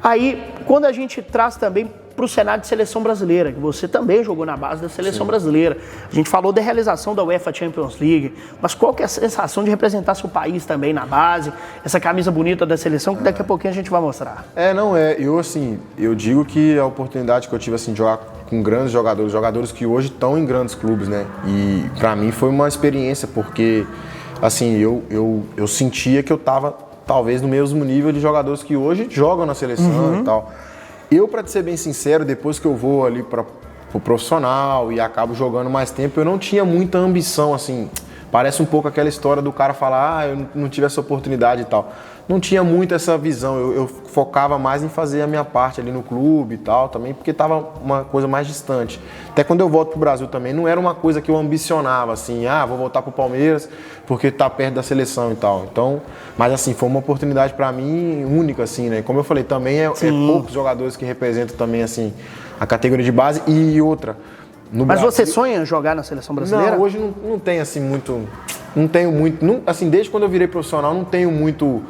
Aí, quando a gente traz também para o cenário de seleção brasileira, que você também jogou na base da seleção brasileira. A gente falou da realização da UEFA Champions League, mas qual que é a sensação de representar seu país também na base, essa camisa bonita da seleção que daqui a pouquinho a gente vai mostrar? Eu digo que a oportunidade que eu tive assim, de jogar com grandes jogadores que hoje estão em grandes clubes, né? E para mim foi uma experiência, porque assim, eu sentia que eu estava talvez no mesmo nível de jogadores que hoje jogam na seleção e tal. Eu, para te ser bem sincero, depois que eu vou ali para o profissional e acabo jogando mais tempo, eu não tinha muita ambição, assim. Parece um pouco aquela história do cara falar, eu não tive essa oportunidade e tal. não tinha muito essa visão. Eu focava mais em fazer a minha parte ali no clube e tal, também, porque estava uma coisa mais distante. Até quando eu volto pro Brasil também, não era uma coisa que eu ambicionava, assim, vou voltar pro Palmeiras porque tá perto da seleção e tal. Então, mas assim, foi uma oportunidade para mim única, assim, né? Como eu falei, também é poucos jogadores que representam também, assim, a categoria de base e outra. Mas você sonha jogar na seleção brasileira? Não, hoje não tem assim muito. Não tenho muito. Assim, desde quando eu virei profissional, não tenho muito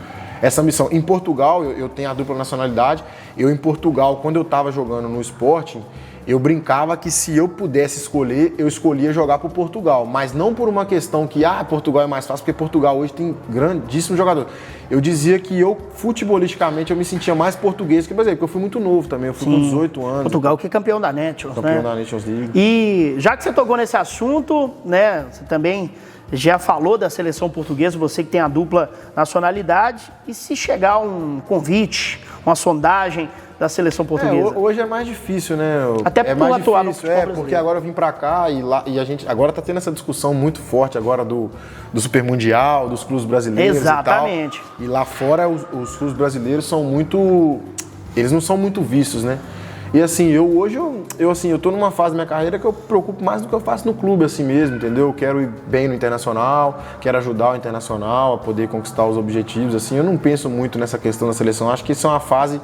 essa missão. Em Portugal, eu tenho a dupla nacionalidade. Em Portugal, quando eu estava jogando no Sporting, eu brincava que se eu pudesse escolher, eu escolhia jogar por Portugal. Mas não por uma questão que, Portugal é mais fácil, porque Portugal hoje tem grandíssimos jogadores. Eu dizia que futebolisticamente, eu me sentia mais português que brasileiro, porque eu fui muito novo também, eu fui com 18 anos. Portugal que é campeão da Nations, campeão da Nations League. E já que você tocou nesse assunto, né, você também já falou da seleção portuguesa, você que tem a dupla nacionalidade, e se chegar um convite, uma sondagem da seleção portuguesa? Hoje é mais difícil, né? Até por mais atuar no difícil, futebol brasileiro. Porque agora eu vim pra cá e a gente agora tá tendo essa discussão muito forte agora do Super Mundial, dos clubes brasileiros. Exatamente. E tal. E lá fora os clubes brasileiros são muito, eles não são muito vistos, né? E assim, hoje eu tô numa fase da minha carreira que eu preocupo mais do que eu faço no clube assim mesmo, entendeu? Eu quero ir bem no Internacional, quero ajudar o Internacional a poder conquistar os objetivos, assim. Eu não penso muito nessa questão da seleção, acho que isso é uma fase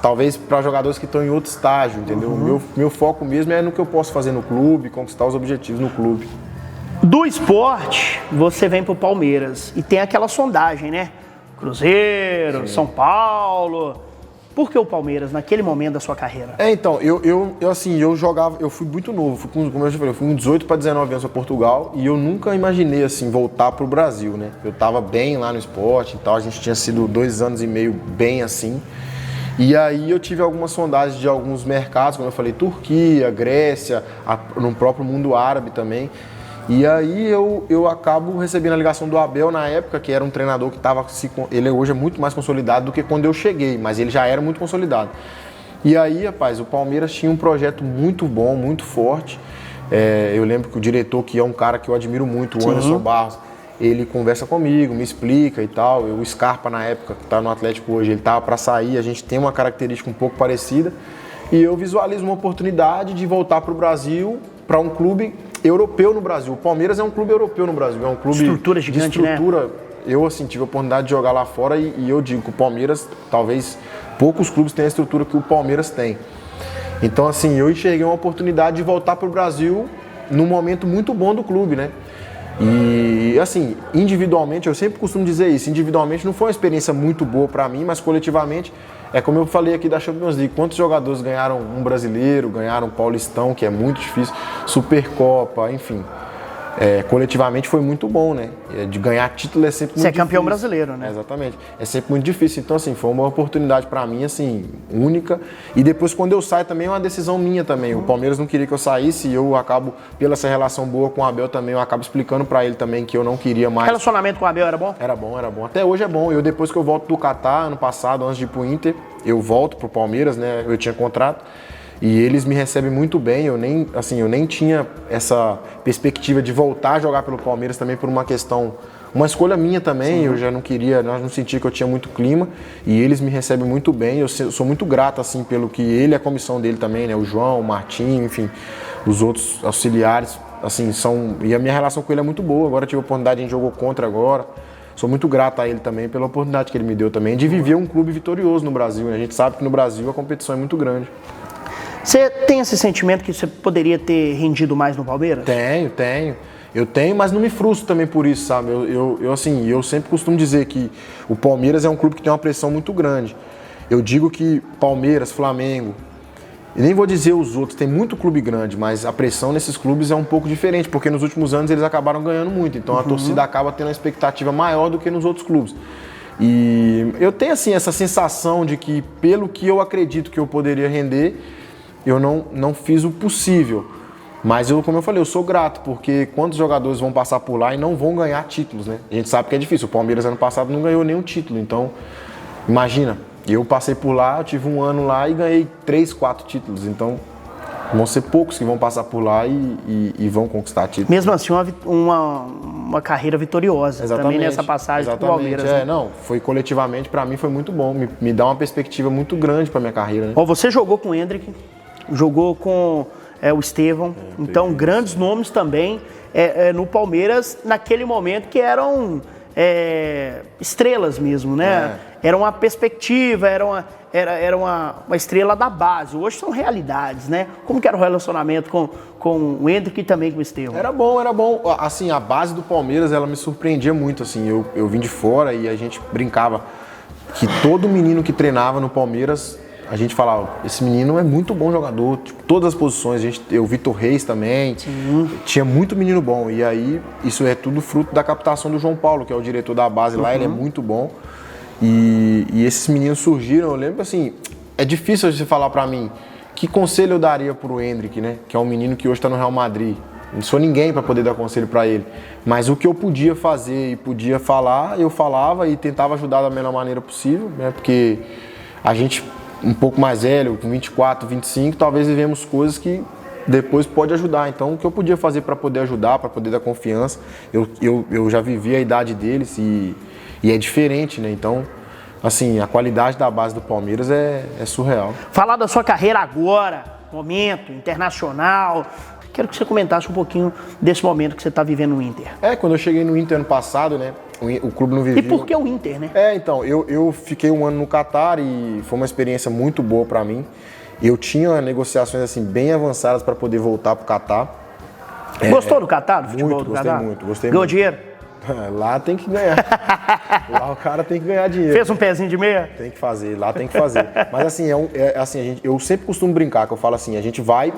talvez para jogadores que estão em outro estágio, entendeu? Meu foco mesmo é no que eu posso fazer no clube, conquistar os objetivos no clube. Do esporte, você vem pro Palmeiras e tem aquela sondagem, né? Cruzeiro, São Paulo. Por que o Palmeiras, naquele momento da sua carreira? Então, eu jogava, eu fui muito novo, como eu já falei, eu fui com 18 para 19 anos para Portugal e eu nunca imaginei, assim, voltar pro Brasil, né? Eu tava bem lá no esporte e tal, a gente tinha sido 2 anos e meio bem assim. E aí eu tive algumas sondagens de alguns mercados, como eu falei, Turquia, Grécia, no próprio mundo árabe também. E aí eu acabo recebendo a ligação do Abel na época, que era um treinador que estava... Ele hoje é muito mais consolidado do que quando eu cheguei, mas ele já era muito consolidado. E aí, rapaz, o Palmeiras tinha um projeto muito bom, muito forte. Eu lembro que o diretor, que é um cara que eu admiro muito, o Anderson Barros, ele conversa comigo, me explica e tal. O Scarpa, na época, que está no Atlético hoje, ele estava para sair, a gente tem uma característica um pouco parecida. E eu visualizo uma oportunidade de voltar para o Brasil, para um clube europeu no Brasil. O Palmeiras é um clube europeu no Brasil, é um clube estrutura gigante, de estrutura, né? Eu, assim, tive a oportunidade de jogar lá fora e eu digo que o Palmeiras, talvez poucos clubes tenham a estrutura que o Palmeiras tem. Então, assim, eu enxerguei uma oportunidade de voltar para o Brasil num momento muito bom do clube, né? E, assim, individualmente, eu sempre costumo dizer isso, individualmente não foi uma experiência muito boa para mim, mas coletivamente, como eu falei aqui da Champions League, quantos jogadores ganharam um brasileiro, ganharam um paulistão, que é muito difícil, Supercopa, enfim. Coletivamente foi muito bom, né? De ganhar título é sempre muito difícil. Você é campeão brasileiro, né? Exatamente. É sempre muito difícil. Então, assim, foi uma oportunidade para mim, assim, única. E depois, quando eu saio, também é uma decisão minha também. O Palmeiras não queria que eu saísse e eu acabo, pela essa relação boa com o Abel também, eu acabo explicando para ele também que eu não queria mais. O relacionamento com o Abel era bom? Era bom, era bom. Até hoje é bom. Eu, depois que eu volto do Catar, ano passado, antes de ir pro Inter, eu volto pro Palmeiras, né? Eu tinha contrato. E eles me recebem muito bem, eu nem tinha essa perspectiva de voltar a jogar pelo Palmeiras também por uma questão, uma escolha minha também. Sim. Eu já não queria, nós não sentia que eu tinha muito clima e eles me recebem muito bem. Eu sou muito grato, assim, pelo que ele e a comissão dele também, né? O João, o Martinho, enfim, os outros auxiliares, assim, e a minha relação com ele é muito boa. Agora eu tive a oportunidade, a gente jogou contra agora. Sou muito grato a ele também pela oportunidade que ele me deu também de viver um clube vitorioso no Brasil, né? A gente sabe que no Brasil a competição é muito grande. Você tem esse sentimento que você poderia ter rendido mais no Palmeiras? Tenho. Eu tenho, mas não me frustro também por isso, sabe? Eu sempre costumo dizer que o Palmeiras é um clube que tem uma pressão muito grande. Eu digo que Palmeiras, Flamengo, e nem vou dizer os outros, tem muito clube grande, mas a pressão nesses clubes é um pouco diferente, porque nos últimos anos eles acabaram ganhando muito, então a torcida acaba tendo uma expectativa maior do que nos outros clubes. E eu tenho, assim, essa sensação de que, pelo que eu acredito que eu poderia render, eu não fiz o possível, mas como eu falei, eu sou grato, porque quantos jogadores vão passar por lá e não vão ganhar títulos, né? A gente sabe que é difícil, o Palmeiras ano passado não ganhou nenhum título, então imagina, eu passei por lá, eu tive um ano lá e ganhei 3, 4 títulos, então vão ser poucos que vão passar por lá e vão conquistar títulos. Mesmo assim, uma uma carreira vitoriosa também nessa passagem do Palmeiras. Né? Não, foi coletivamente, para mim foi muito bom, me dá uma perspectiva muito grande para minha carreira. Né? Ó, você jogou com o Hendrick, jogou com o Estevão, então grandes nomes também no Palmeiras naquele momento que eram estrelas mesmo, né? Era uma perspectiva, era uma estrela da base. Hoje são realidades, né? Como que era o relacionamento com o Hendrick e também com o Estevão? Era bom. Assim, a base do Palmeiras, ela me surpreendia muito, assim. Eu vim de fora e a gente brincava que todo menino que treinava no Palmeiras, a gente falava, esse menino é muito bom jogador, tipo, todas as posições, o Vitor Reis também, tinha muito menino bom. E aí, isso é tudo fruto da captação do João Paulo, que é o diretor da base lá, ele é muito bom. E esses meninos surgiram, eu lembro assim, é difícil você falar pra mim que conselho eu daria pro Hendrick, né? Que é um menino que hoje tá no Real Madrid. Não sou ninguém para poder dar conselho para ele. Mas o que eu podia fazer e podia falar, eu falava e tentava ajudar da melhor maneira possível, né? Porque a gente, um pouco mais velho, com 24, 25, talvez vivemos coisas que depois pode ajudar. Então, o que eu podia fazer para poder ajudar, para poder dar confiança, eu já vivi a idade deles e é diferente, né? Então, assim, a qualidade da base do Palmeiras é surreal. Falar da sua carreira agora, momento internacional, quero que você comentasse um pouquinho desse momento que você está vivendo no Inter. Quando eu cheguei no Inter ano passado, né? O clube não vivia. E por que o Inter, né? Então, eu fiquei um ano no Catar e foi uma experiência muito boa para mim. Eu tinha negociações assim bem avançadas para poder voltar pro Catar. Gostou do Catar, do futebol do Catar? Gostei Ganhou muito. dinheiro? Lá tem que ganhar. Lá o cara tem que ganhar dinheiro. Fez um pezinho de meia? Tem que fazer, lá tem que fazer. Mas assim, eu sempre costumo brincar, que eu falo assim, a gente vai...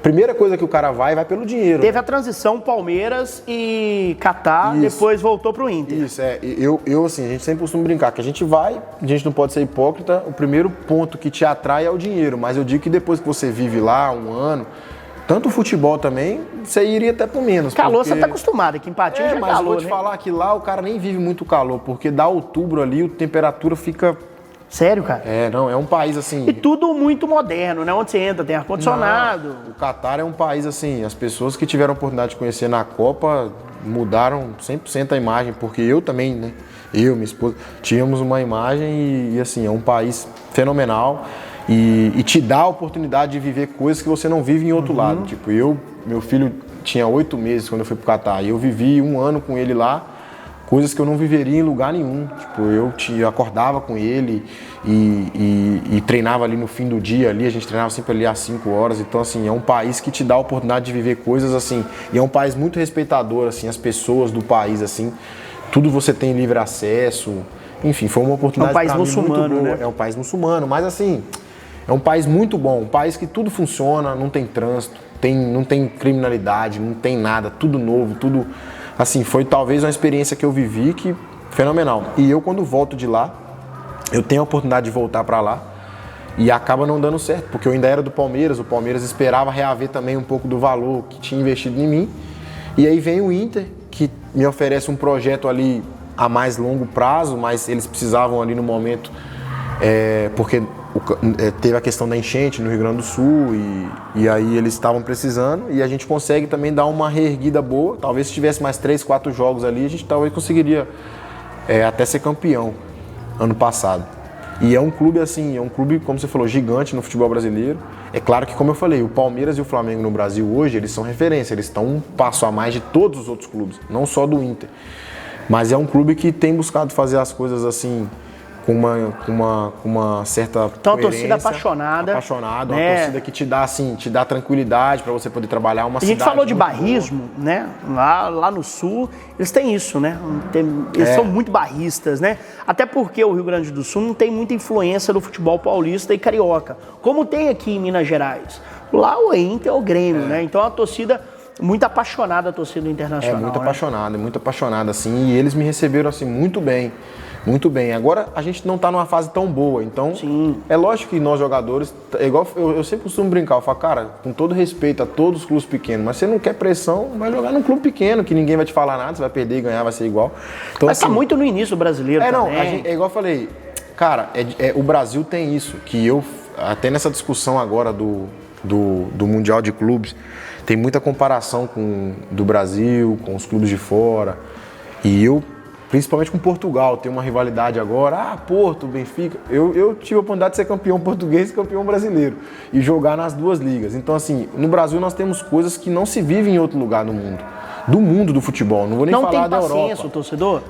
Primeira coisa que o cara vai pelo dinheiro. Teve a transição Palmeiras e Catar, depois voltou pro Inter. Isso, assim, a gente sempre costuma brincar, que a gente não pode ser hipócrita, o primeiro ponto que te atrai é o dinheiro, mas eu digo que depois que você vive lá um ano, tanto o futebol também, você iria até por menos. Calor porque... você tá acostumado, aqui em Patinhos já é mas calor, vou te né? falar que lá o cara nem vive muito calor, porque dá outubro ali, a temperatura fica... Sério, cara? É um país assim... E tudo muito moderno, né? Onde você entra tem ar-condicionado. O Catar é um país assim, as pessoas que tiveram a oportunidade de conhecer na Copa mudaram 100% a imagem, porque eu também, né? Eu, minha esposa, tínhamos uma imagem e assim, é um país fenomenal e te dá a oportunidade de viver coisas que você não vive em outro lado. Tipo, meu filho tinha 8 meses quando eu fui pro Catar e eu vivi um ano com ele lá, coisas que eu não viveria em lugar nenhum. Tipo, eu acordava com ele e treinava ali no fim do dia, ali, a gente treinava sempre ali às 5 horas. Então, assim, é um país que te dá a oportunidade de viver coisas assim. E é um país muito respeitador, assim, as pessoas do país, assim, tudo você tem livre acesso. Enfim, foi uma oportunidade pra mim muito boa. É um país muçulmano, né? É um país muçulmano, mas assim, é um país muito bom, um país que tudo funciona, não tem trânsito, não tem criminalidade, não tem nada, tudo novo, tudo... Assim, foi talvez uma experiência que eu vivi que fenomenal. E eu, quando volto de lá, eu tenho a oportunidade de voltar para lá e acaba não dando certo, porque eu ainda era do Palmeiras, o Palmeiras esperava reaver também um pouco do valor que tinha investido em mim. E aí vem o Inter, que me oferece um projeto ali a mais longo prazo, mas eles precisavam ali no momento, porque teve a questão da enchente no Rio Grande do Sul e aí eles estavam precisando e a gente consegue também dar uma reerguida boa. Talvez se tivesse mais 3, 4 jogos ali, a gente talvez conseguiria até ser campeão ano passado. E é um clube assim, como você falou, gigante no futebol brasileiro. É claro que, como eu falei, o Palmeiras e o Flamengo no Brasil hoje, eles são referência, eles estão um passo a mais de todos os outros clubes, não só do Inter. Mas é um clube que tem buscado fazer as coisas assim, com uma certa então, coerência. Então, a torcida apaixonada, né? Uma torcida que te dá tranquilidade para você poder trabalhar uma cidade. A gente falou de barrismo, né? Lá no Sul, eles têm isso, né? Eles são muito barristas, né? Até porque o Rio Grande do Sul não tem muita influência do futebol paulista e carioca, como tem aqui em Minas Gerais. Lá o Inter é o Grêmio, né? Então, a torcida muito apaixonada, a torcida internacional. Muito apaixonada, assim. E eles me receberam, assim, muito bem. Muito bem. Agora a gente não está numa fase tão boa, então é lógico que nós jogadores, igual eu sempre costumo brincar, eu falo, cara, com todo respeito a todos os clubes pequenos, mas você não quer pressão, vai jogar num clube pequeno, que ninguém vai te falar nada, você vai perder e ganhar, vai ser igual. Então, mas assim, tá muito no início brasileiro também. É igual eu falei, cara, o Brasil tem isso, que eu, até nessa discussão agora do Mundial de Clubes, tem muita comparação do Brasil, com os clubes de fora. E eu, principalmente com Portugal, tem uma rivalidade agora. Porto, Benfica. Eu tive a oportunidade de ser campeão português e campeão brasileiro. E jogar nas duas ligas. Então, assim, no Brasil nós temos coisas que não se vivem em outro lugar do mundo. Do mundo do futebol. Não vou nem falar da Europa. Não tem paciência o torcedor?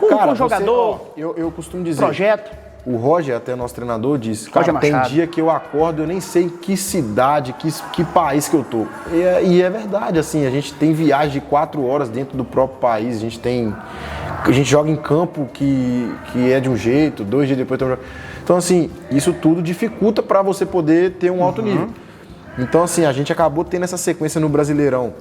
Cara, com jogador, eu costumo dizer... projeto. O Roger, até nosso treinador, disse, cara, tem dia que eu acordo, eu nem sei que cidade, que país que eu tô. E é verdade, assim, a gente tem viagem de 4 horas dentro do próprio país, a gente joga em campo que é de um jeito, 2 dias depois... Então, assim, isso tudo dificulta para você poder ter um alto nível. Então, assim, a gente acabou tendo essa sequência no Brasileirão,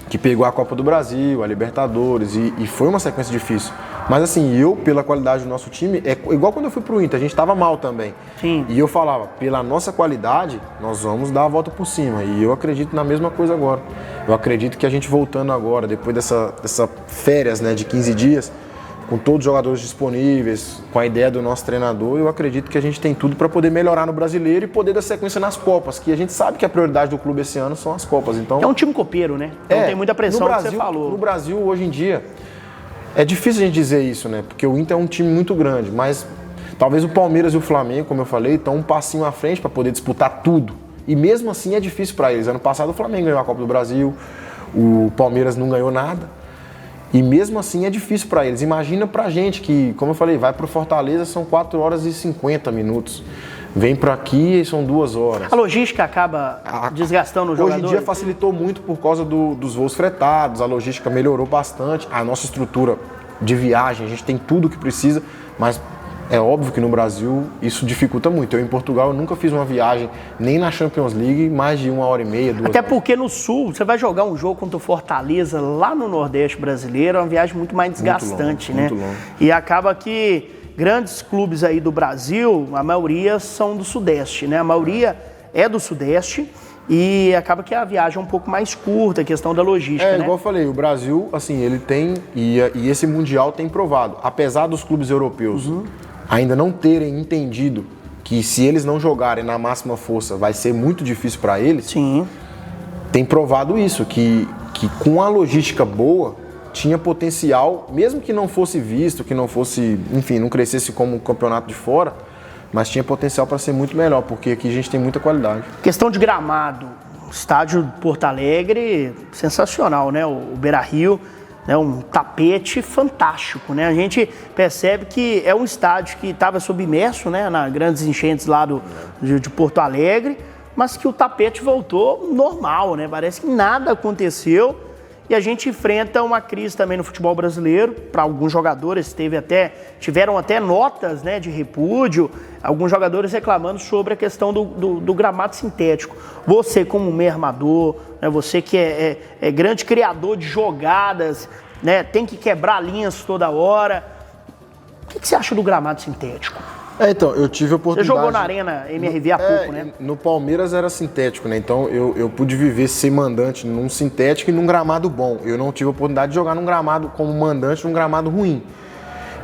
que pegou a Copa do Brasil, a Libertadores, e foi uma sequência difícil. Mas assim, eu, pela qualidade do nosso time, é igual quando eu fui pro Inter, a gente estava mal também. Sim. E eu falava, pela nossa qualidade, nós vamos dar a volta por cima. E eu acredito na mesma coisa agora. Eu acredito que a gente voltando agora, depois dessa férias, né, de 15 dias, com todos os jogadores disponíveis, com a ideia do nosso treinador, eu acredito que a gente tem tudo para poder melhorar no Brasileiro e poder dar sequência nas Copas, que a gente sabe que a prioridade do clube esse ano são as Copas. Então, é um time copeiro, né? Não tem muita pressão, no Brasil, que você falou. No Brasil, hoje em dia, é difícil a gente dizer isso, né? Porque o Inter é um time muito grande, mas talvez o Palmeiras e o Flamengo, como eu falei, estão um passinho à frente para poder disputar tudo. E mesmo assim é difícil para eles. Ano passado o Flamengo ganhou a Copa do Brasil, o Palmeiras não ganhou nada. E mesmo assim é difícil para eles. Imagina pra gente que, como eu falei, vai pro Fortaleza, são 4 horas e 50 minutos. Vem para aqui e são 2 horas. A logística acaba desgastando o jogador? Hoje em dia facilitou muito por causa dos voos fretados, a logística melhorou bastante, a nossa estrutura de viagem, a gente tem tudo o que precisa, mas é óbvio que no Brasil isso dificulta muito. Eu em Portugal eu nunca fiz uma viagem, nem na Champions League, mais de 1 hora e meia, 2 horas. Até porque no Sul, você vai jogar um jogo contra o Fortaleza lá no Nordeste brasileiro, é uma viagem muito mais desgastante, muito né? longe. E acaba que grandes clubes aí do Brasil, a maioria são do Sudeste, né? A maioria é do Sudeste e acaba que a viagem é um pouco mais curta, a questão da logística, né? Igual eu falei, o Brasil, assim, ele tem, e esse Mundial tem provado, apesar dos clubes europeus ainda não terem entendido que se eles não jogarem na máxima força vai ser muito difícil para eles, Sim. tem provado isso, que com a logística boa, tinha potencial, mesmo que não fosse visto, que não fosse, enfim, não crescesse como um campeonato de fora, mas tinha potencial para ser muito melhor, porque aqui a gente tem muita qualidade. Questão de gramado, estádio Porto Alegre, sensacional, né? O Beira-Rio, né? Um tapete fantástico, né? A gente percebe que é um estádio que estava submerso, né? Nas grandes enchentes lá de Porto Alegre, mas que o tapete voltou normal, né? Parece que nada aconteceu. E a gente enfrenta uma crise também no futebol brasileiro. Para alguns jogadores tiveram até notas, né, de repúdio, alguns jogadores reclamando sobre a questão do gramado sintético. Você como meio armador, né, você que é grande criador de jogadas, né, tem que quebrar linhas toda hora. O que você acha do gramado sintético? Então, eu tive a oportunidade... Você jogou na Arena MRV há pouco, né? No Palmeiras era sintético, né? Então eu pude viver ser mandante num sintético e num gramado bom. Eu não tive a oportunidade de jogar num gramado como mandante, num gramado ruim.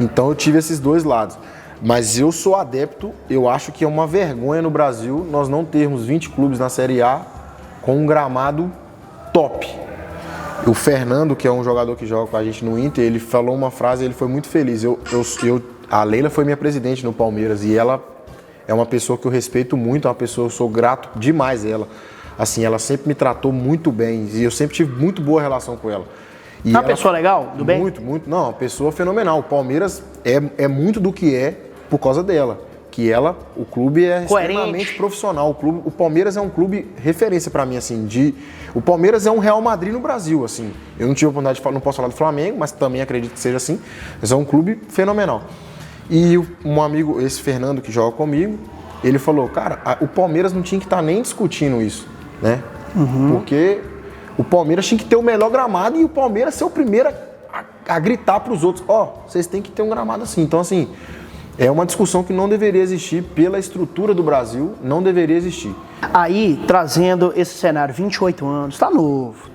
Então eu tive esses dois lados. Mas eu sou adepto, eu acho que é uma vergonha no Brasil nós não termos 20 clubes na Série A com um gramado top. O Fernando, que é um jogador que joga com a gente no Inter, ele falou uma frase, ele foi muito feliz. A Leila foi minha presidente no Palmeiras e ela é uma pessoa que eu respeito muito, é uma pessoa, eu sou grato demais a ela. Assim, ela sempre me tratou muito bem e eu sempre tive muito boa relação com ela. E uma pessoa legal, do bem? Muito, não, uma pessoa fenomenal. O Palmeiras é muito do que é por causa dela. Que o clube é extremamente profissional. O Palmeiras é um clube referência pra mim, assim, o Palmeiras é um Real Madrid no Brasil, assim. Eu não tive a oportunidade de falar, não posso falar do Flamengo, mas também acredito que seja assim. Mas é um clube fenomenal. E um amigo, esse Fernando que joga comigo, ele falou, cara, o Palmeiras não tinha que estar nem discutindo isso, né? Porque o Palmeiras tinha que ter o melhor gramado e o Palmeiras ser o primeiro a gritar pros outros, vocês têm que ter um gramado assim. Então, assim, é uma discussão que não deveria existir pela estrutura do Brasil, não deveria existir. Aí, trazendo esse cenário, 28 anos, tá novo.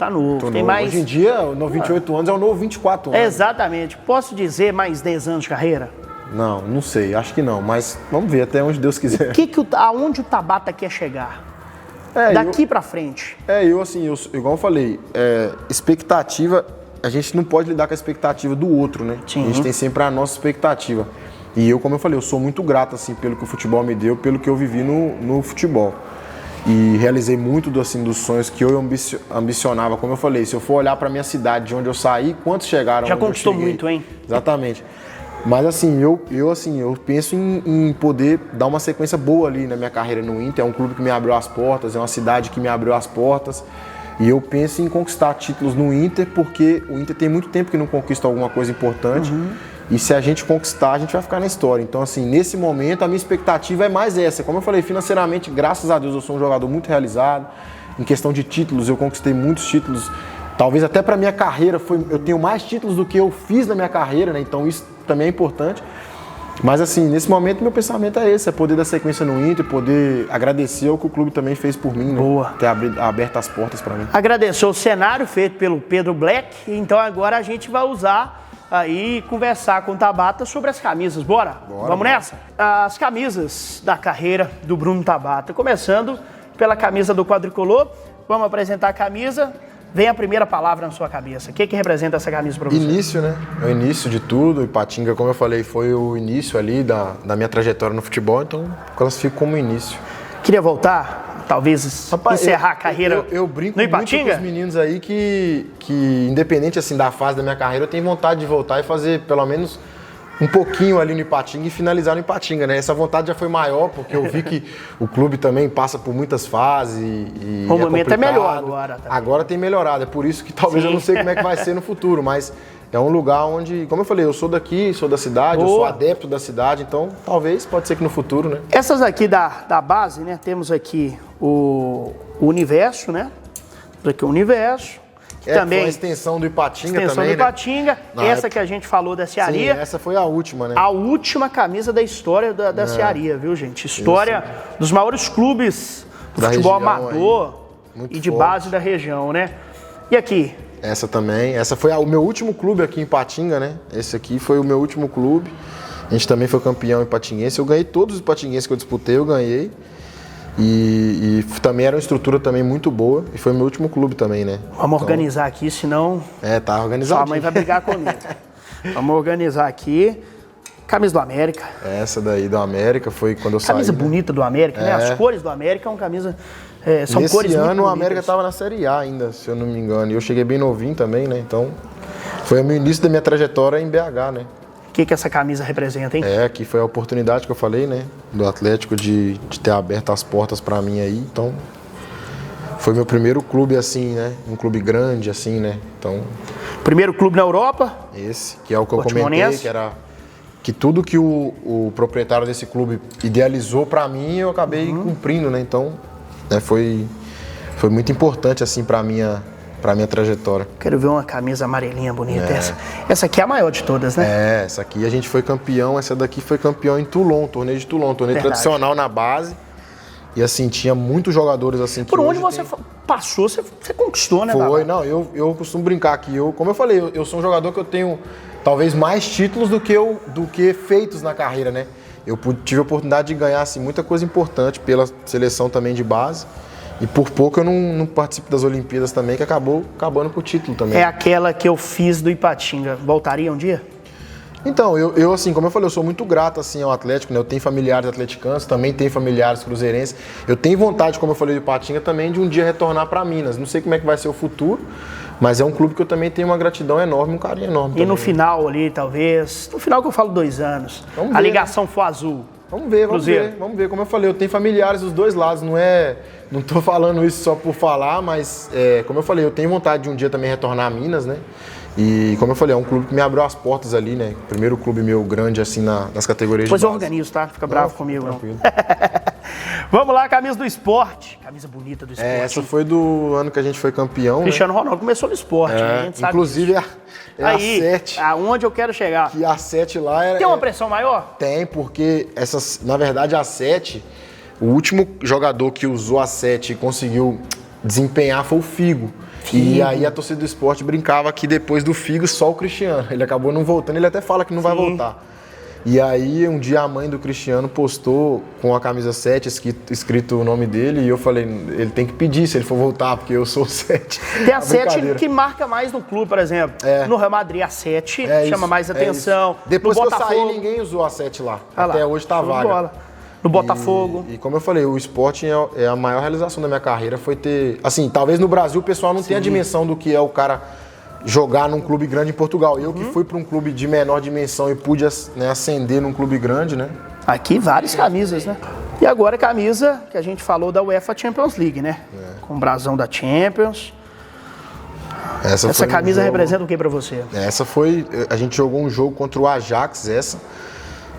Tem mais... Hoje em dia, 28 anos é o novo 24 anos. Exatamente. Posso dizer mais 10 anos de carreira? Não sei, acho que não, mas vamos ver até onde Deus quiser. Aonde o Tabata quer chegar? daqui pra frente? Igual eu falei, expectativa, a gente não pode lidar com a expectativa do outro, né? Sim. A gente tem sempre a nossa expectativa. E como eu falei, eu sou muito grato, assim, pelo que o futebol me deu, pelo que eu vivi no futebol. E realizei muito dos sonhos que eu ambicionava. Como eu falei, se eu for olhar pra minha cidade, de onde eu saí, quantos chegaram? Já conquistou muito, hein? Exatamente. Mas assim, eu penso em poder dar uma sequência boa ali na minha carreira no Inter. É um clube que me abriu as portas, é uma cidade que me abriu as portas. E eu penso em conquistar títulos no Inter, porque o Inter tem muito tempo que não conquista alguma coisa importante. E se a gente conquistar, a gente vai ficar na história. Então, assim, nesse momento, a minha expectativa é mais essa. Como eu falei, financeiramente, graças a Deus, eu sou um jogador muito realizado. Em questão de títulos, eu conquistei muitos títulos. Talvez até para minha carreira, eu tenho mais títulos do que eu fiz na minha carreira, né? Então, isso também é importante. Mas, assim, nesse momento, meu pensamento é esse. É poder dar sequência no Inter, poder agradecer o que o clube também fez por mim, né? Boa. Ter aberto as portas para mim. Agradecer o cenário feito pelo Pedro Black. Então, agora a gente vai usar aí, conversar com o Tabata sobre as camisas. Bora? Vamos nessa? As camisas da carreira do Bruno Tabata. Começando pela camisa do quadricolor. Vamos apresentar a camisa. Vem a primeira palavra na sua cabeça. O que representa essa camisa para você? Início, né? É o início de tudo. Ipatinga, como eu falei, foi o início ali da minha trajetória no futebol, então classifico como início. Queria voltar, talvez encerrar a carreira eu brinco no muito Ipatinga? com os meninos aí que independente assim, da fase da minha carreira, eu tenho vontade de voltar e fazer pelo menos um pouquinho ali no Ipatinga e finalizar no Ipatinga, né? Essa vontade já foi maior, porque eu vi que o clube também passa por muitas fases e o momento é melhor agora. Também. Agora tem melhorado, é por isso que talvez eu não sei como é que vai ser no futuro, mas é um lugar onde, como eu falei, eu sou daqui, sou da cidade, eu sou adepto da cidade, então talvez, pode ser que no futuro, né? Essas aqui da base, né? Temos aqui o Universo, né? Temos aqui o Universo. Também foi a extensão do Ipatinga extensão também, do Ipatinga. Né? Essa que a gente falou da Cearia. Sim, essa foi a última, né? A última camisa da história da Cearia, viu, gente? História dos maiores clubes do futebol amador e de base da região, né? E aqui? Essa também. Essa foi o meu último clube aqui em Ipatinga, né? Esse aqui foi o meu último clube. A gente também foi campeão ipatinguense. Eu ganhei todos os ipatinguenses que eu disputei, eu ganhei. E também era uma estrutura também muito boa. E foi meu último clube também, né? Vamos organizar aqui, senão... tá organizado. Sua mãe vai brigar comigo. Vamos organizar aqui. Camisa do América. Essa daí do América foi quando eu saí. Camisa bonita do América, né? As cores do América é uma camisa... são Nesse cores muito ano o bonitas. América estava na Série A ainda, se eu não me engano. E eu cheguei bem novinho também, né? Então, foi o meu início da minha trajetória em BH, né? O que essa camisa representa, hein? Que foi a oportunidade que eu falei, né? Do Atlético de ter aberto as portas para mim aí. Então, foi meu primeiro clube assim, né? Um clube grande assim, né? Então... Primeiro clube na Europa? Esse, que é o que eu comentei, que era... Que tudo que o proprietário desse clube idealizou para mim, eu acabei cumprindo, né? Então, foi muito importante, assim, para minha trajetória. Quero ver uma camisa amarelinha bonita. Essa aqui é a maior de todas, né? Essa aqui a gente foi campeão, essa daqui foi campeão em Toulon, torneio de Toulon, torneio tradicional na base. E assim, tinha muitos jogadores assim que por onde você passou, você conquistou, né? Foi, não, eu costumo brincar aqui. Como eu falei, eu sou um jogador que eu tenho talvez mais títulos do que feitos na carreira, né? Eu tive a oportunidade de ganhar assim, muita coisa importante pela seleção também de base. E por pouco eu não participo das Olimpíadas também, que acabou acabando com o título também. É aquela que eu fiz do Ipatinga. Voltaria um dia? Então, eu assim, como eu falei, eu sou muito grato assim, ao Atlético, né? Eu tenho familiares atleticanos, também tenho familiares cruzeirenses. Eu tenho vontade, como eu falei do Ipatinga, também de um dia retornar para Minas. Não sei como é que vai ser o futuro, mas é um clube que eu também tenho uma gratidão enorme, um carinho enorme. E também, no final ali, talvez, no final que eu falo 2 anos, a ligação for azul. Vamos ver. Como eu falei, eu tenho familiares dos dois lados, não tô falando isso só por falar, mas como eu falei, eu tenho vontade de um dia também retornar a Minas, né? E como eu falei, é um clube que me abriu as portas ali, né? Primeiro clube meu grande, assim, nas categorias Depois de eu organizo, tá? Fica bravo comigo, tranquilo. Não. Vamos lá, camisa do esporte. Camisa bonita do esporte. Essa foi do ano que a gente foi campeão, Cristiano Ronaldo começou no esporte, né? A gente sabe inclusive disso. Aí, a 7. Aonde eu quero chegar. Que a 7 lá era... Tem uma pressão maior? Tem, porque na verdade a 7, o último jogador que usou a 7 e conseguiu desempenhar foi o Figo. E aí a torcida do esporte brincava que depois do Figo só o Cristiano. Ele acabou não voltando, ele até fala que não vai voltar. E aí, um dia a mãe do Cristiano postou com a camisa 7 escrito o nome dele, e eu falei, ele tem que pedir se ele for voltar, porque eu sou o 7. Tem a 7 que marca mais no clube, por exemplo. No Real Madrid, a 7 chama mais atenção. Depois no que Botafogo, eu saí, ninguém usou a 7 lá. Até hoje tá vaga. No Botafogo. E como eu falei, o Sporting é a maior realização da minha carreira, foi ter... Assim, talvez no Brasil o pessoal não tenha a dimensão do que é o cara jogar num clube grande em Portugal. Eu que fui para um clube de menor dimensão e pude, né, ascender num clube grande, né? Aqui várias camisas, né? E agora a camisa que a gente falou da UEFA Champions League, né? Com o brasão da Champions. Essa camisa representa o que para você? Essa foi... A gente jogou um jogo contra o Ajax,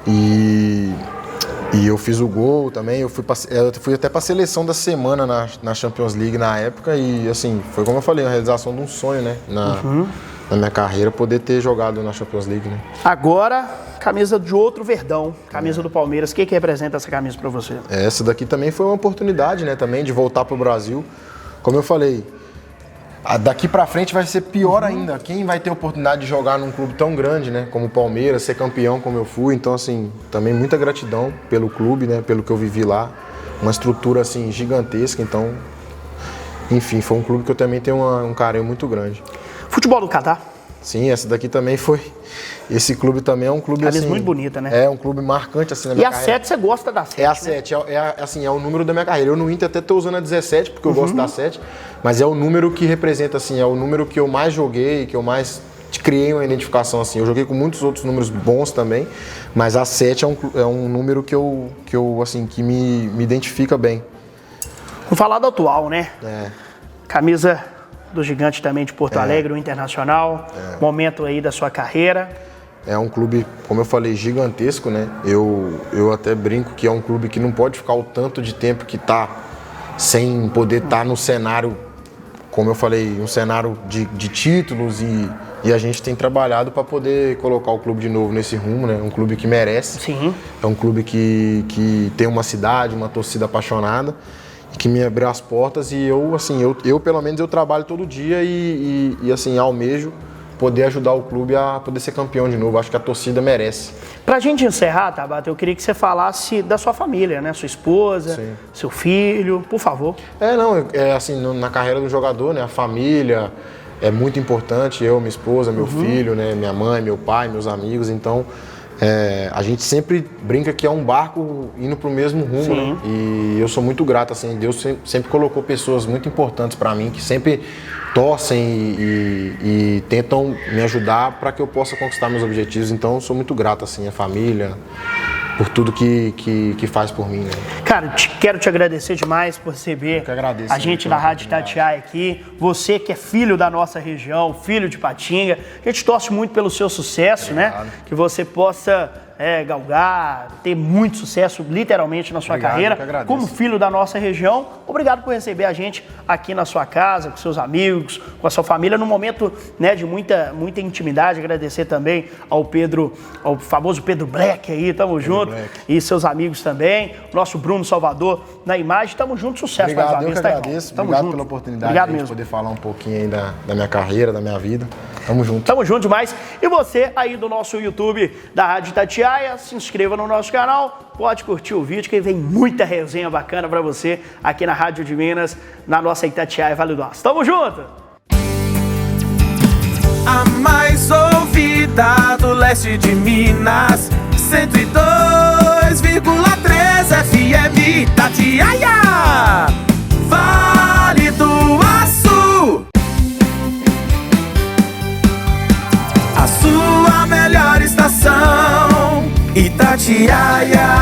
E eu fiz o gol também, eu fui até para a seleção da semana na Champions League na época e, assim, foi como eu falei, a realização de um sonho, né, na minha carreira, poder ter jogado na Champions League, né. Agora, camisa de outro Verdão, camisa do Palmeiras, o que representa essa camisa para você? Essa daqui também foi uma oportunidade, né, também de voltar para o Brasil. Como eu falei, daqui pra frente vai ser pior ainda. Quem vai ter a oportunidade de jogar num clube tão grande, né? Como o Palmeiras, ser campeão como eu fui. Então, assim, também muita gratidão pelo clube, né? Pelo que eu vivi lá. Uma estrutura, assim, gigantesca. Então, enfim, foi um clube que eu também tenho um carinho muito grande. Futebol do Catar? Sim, essa daqui também foi... Esse clube também é um clube, camisa assim... muito bonita, né? É um clube marcante, assim, na minha carreira. E a 7, você gosta da 7, É a 7, assim, é o número da minha carreira. Eu no Inter até tô usando a 17, porque eu gosto da 7, mas é o número que representa, assim, é o número que eu mais joguei, que eu mais criei uma identificação, assim. Eu joguei com muitos outros números bons também, mas a 7 é um número que eu assim, que me identifica bem. Vamos falar do atual, né? Camisa do gigante também de Porto Alegre, o Internacional, momento aí da sua carreira. É um clube, como eu falei, gigantesco, né? Eu até brinco que é um clube que não pode ficar o tanto de tempo que tá sem poder estar no cenário, como eu falei, um cenário de títulos e a gente tem trabalhado para poder colocar o clube de novo nesse rumo, né? Um clube que merece. Sim. É um clube que tem uma cidade, uma torcida apaixonada, que me abriu as portas e eu pelo menos eu trabalho todo dia e assim, almejo poder ajudar o clube a poder ser campeão de novo. Acho que a torcida merece. Pra gente encerrar, Tabata, eu queria que você falasse da sua família, né? Sua esposa, seu filho, por favor. Assim, na carreira do jogador, né? A família é muito importante. Eu, minha esposa, meu filho, né? Minha mãe, meu pai, meus amigos. Então, a gente sempre brinca que é um barco indo pro mesmo rumo, né? E eu sou muito grato, assim. Deus sempre colocou pessoas muito importantes para mim, que sempre torcem e tentam me ajudar para que eu possa conquistar meus objetivos. Então, eu sou muito grato, assim, à família, por tudo que faz por mim, né? Cara, quero te agradecer demais por receber a gente da Rádio Itatiaia aqui. Você que é filho da nossa região, filho de Patinga. A gente torce muito pelo seu sucesso, né? Que você possa galgar, ter muito sucesso literalmente na sua carreira. Como filho da nossa região, obrigado por receber a gente aqui na sua casa, com seus amigos, com a sua família, num momento, né, de muita intimidade. Agradecer também ao famoso Pedro Black aí, tamo junto. E seus amigos também, nosso Bruno Salvador na imagem. Tamo junto, sucesso mais uma vez. Obrigado, eu que agradeço. Obrigado pela oportunidade de poder falar um pouquinho aí da minha carreira, da minha vida. Tamo junto. Tamo junto demais. E você aí do nosso YouTube da Rádio Itatiaia, se inscreva no nosso canal, pode curtir o vídeo que vem muita resenha bacana pra você aqui na Rádio de Minas, na nossa Itatiaia Vale do Aço. Tamo junto! A mais ouvida do leste de Minas, 102,3 FM Itatiaia, Vale do Aço. A sua melhor estação, Itatiaia.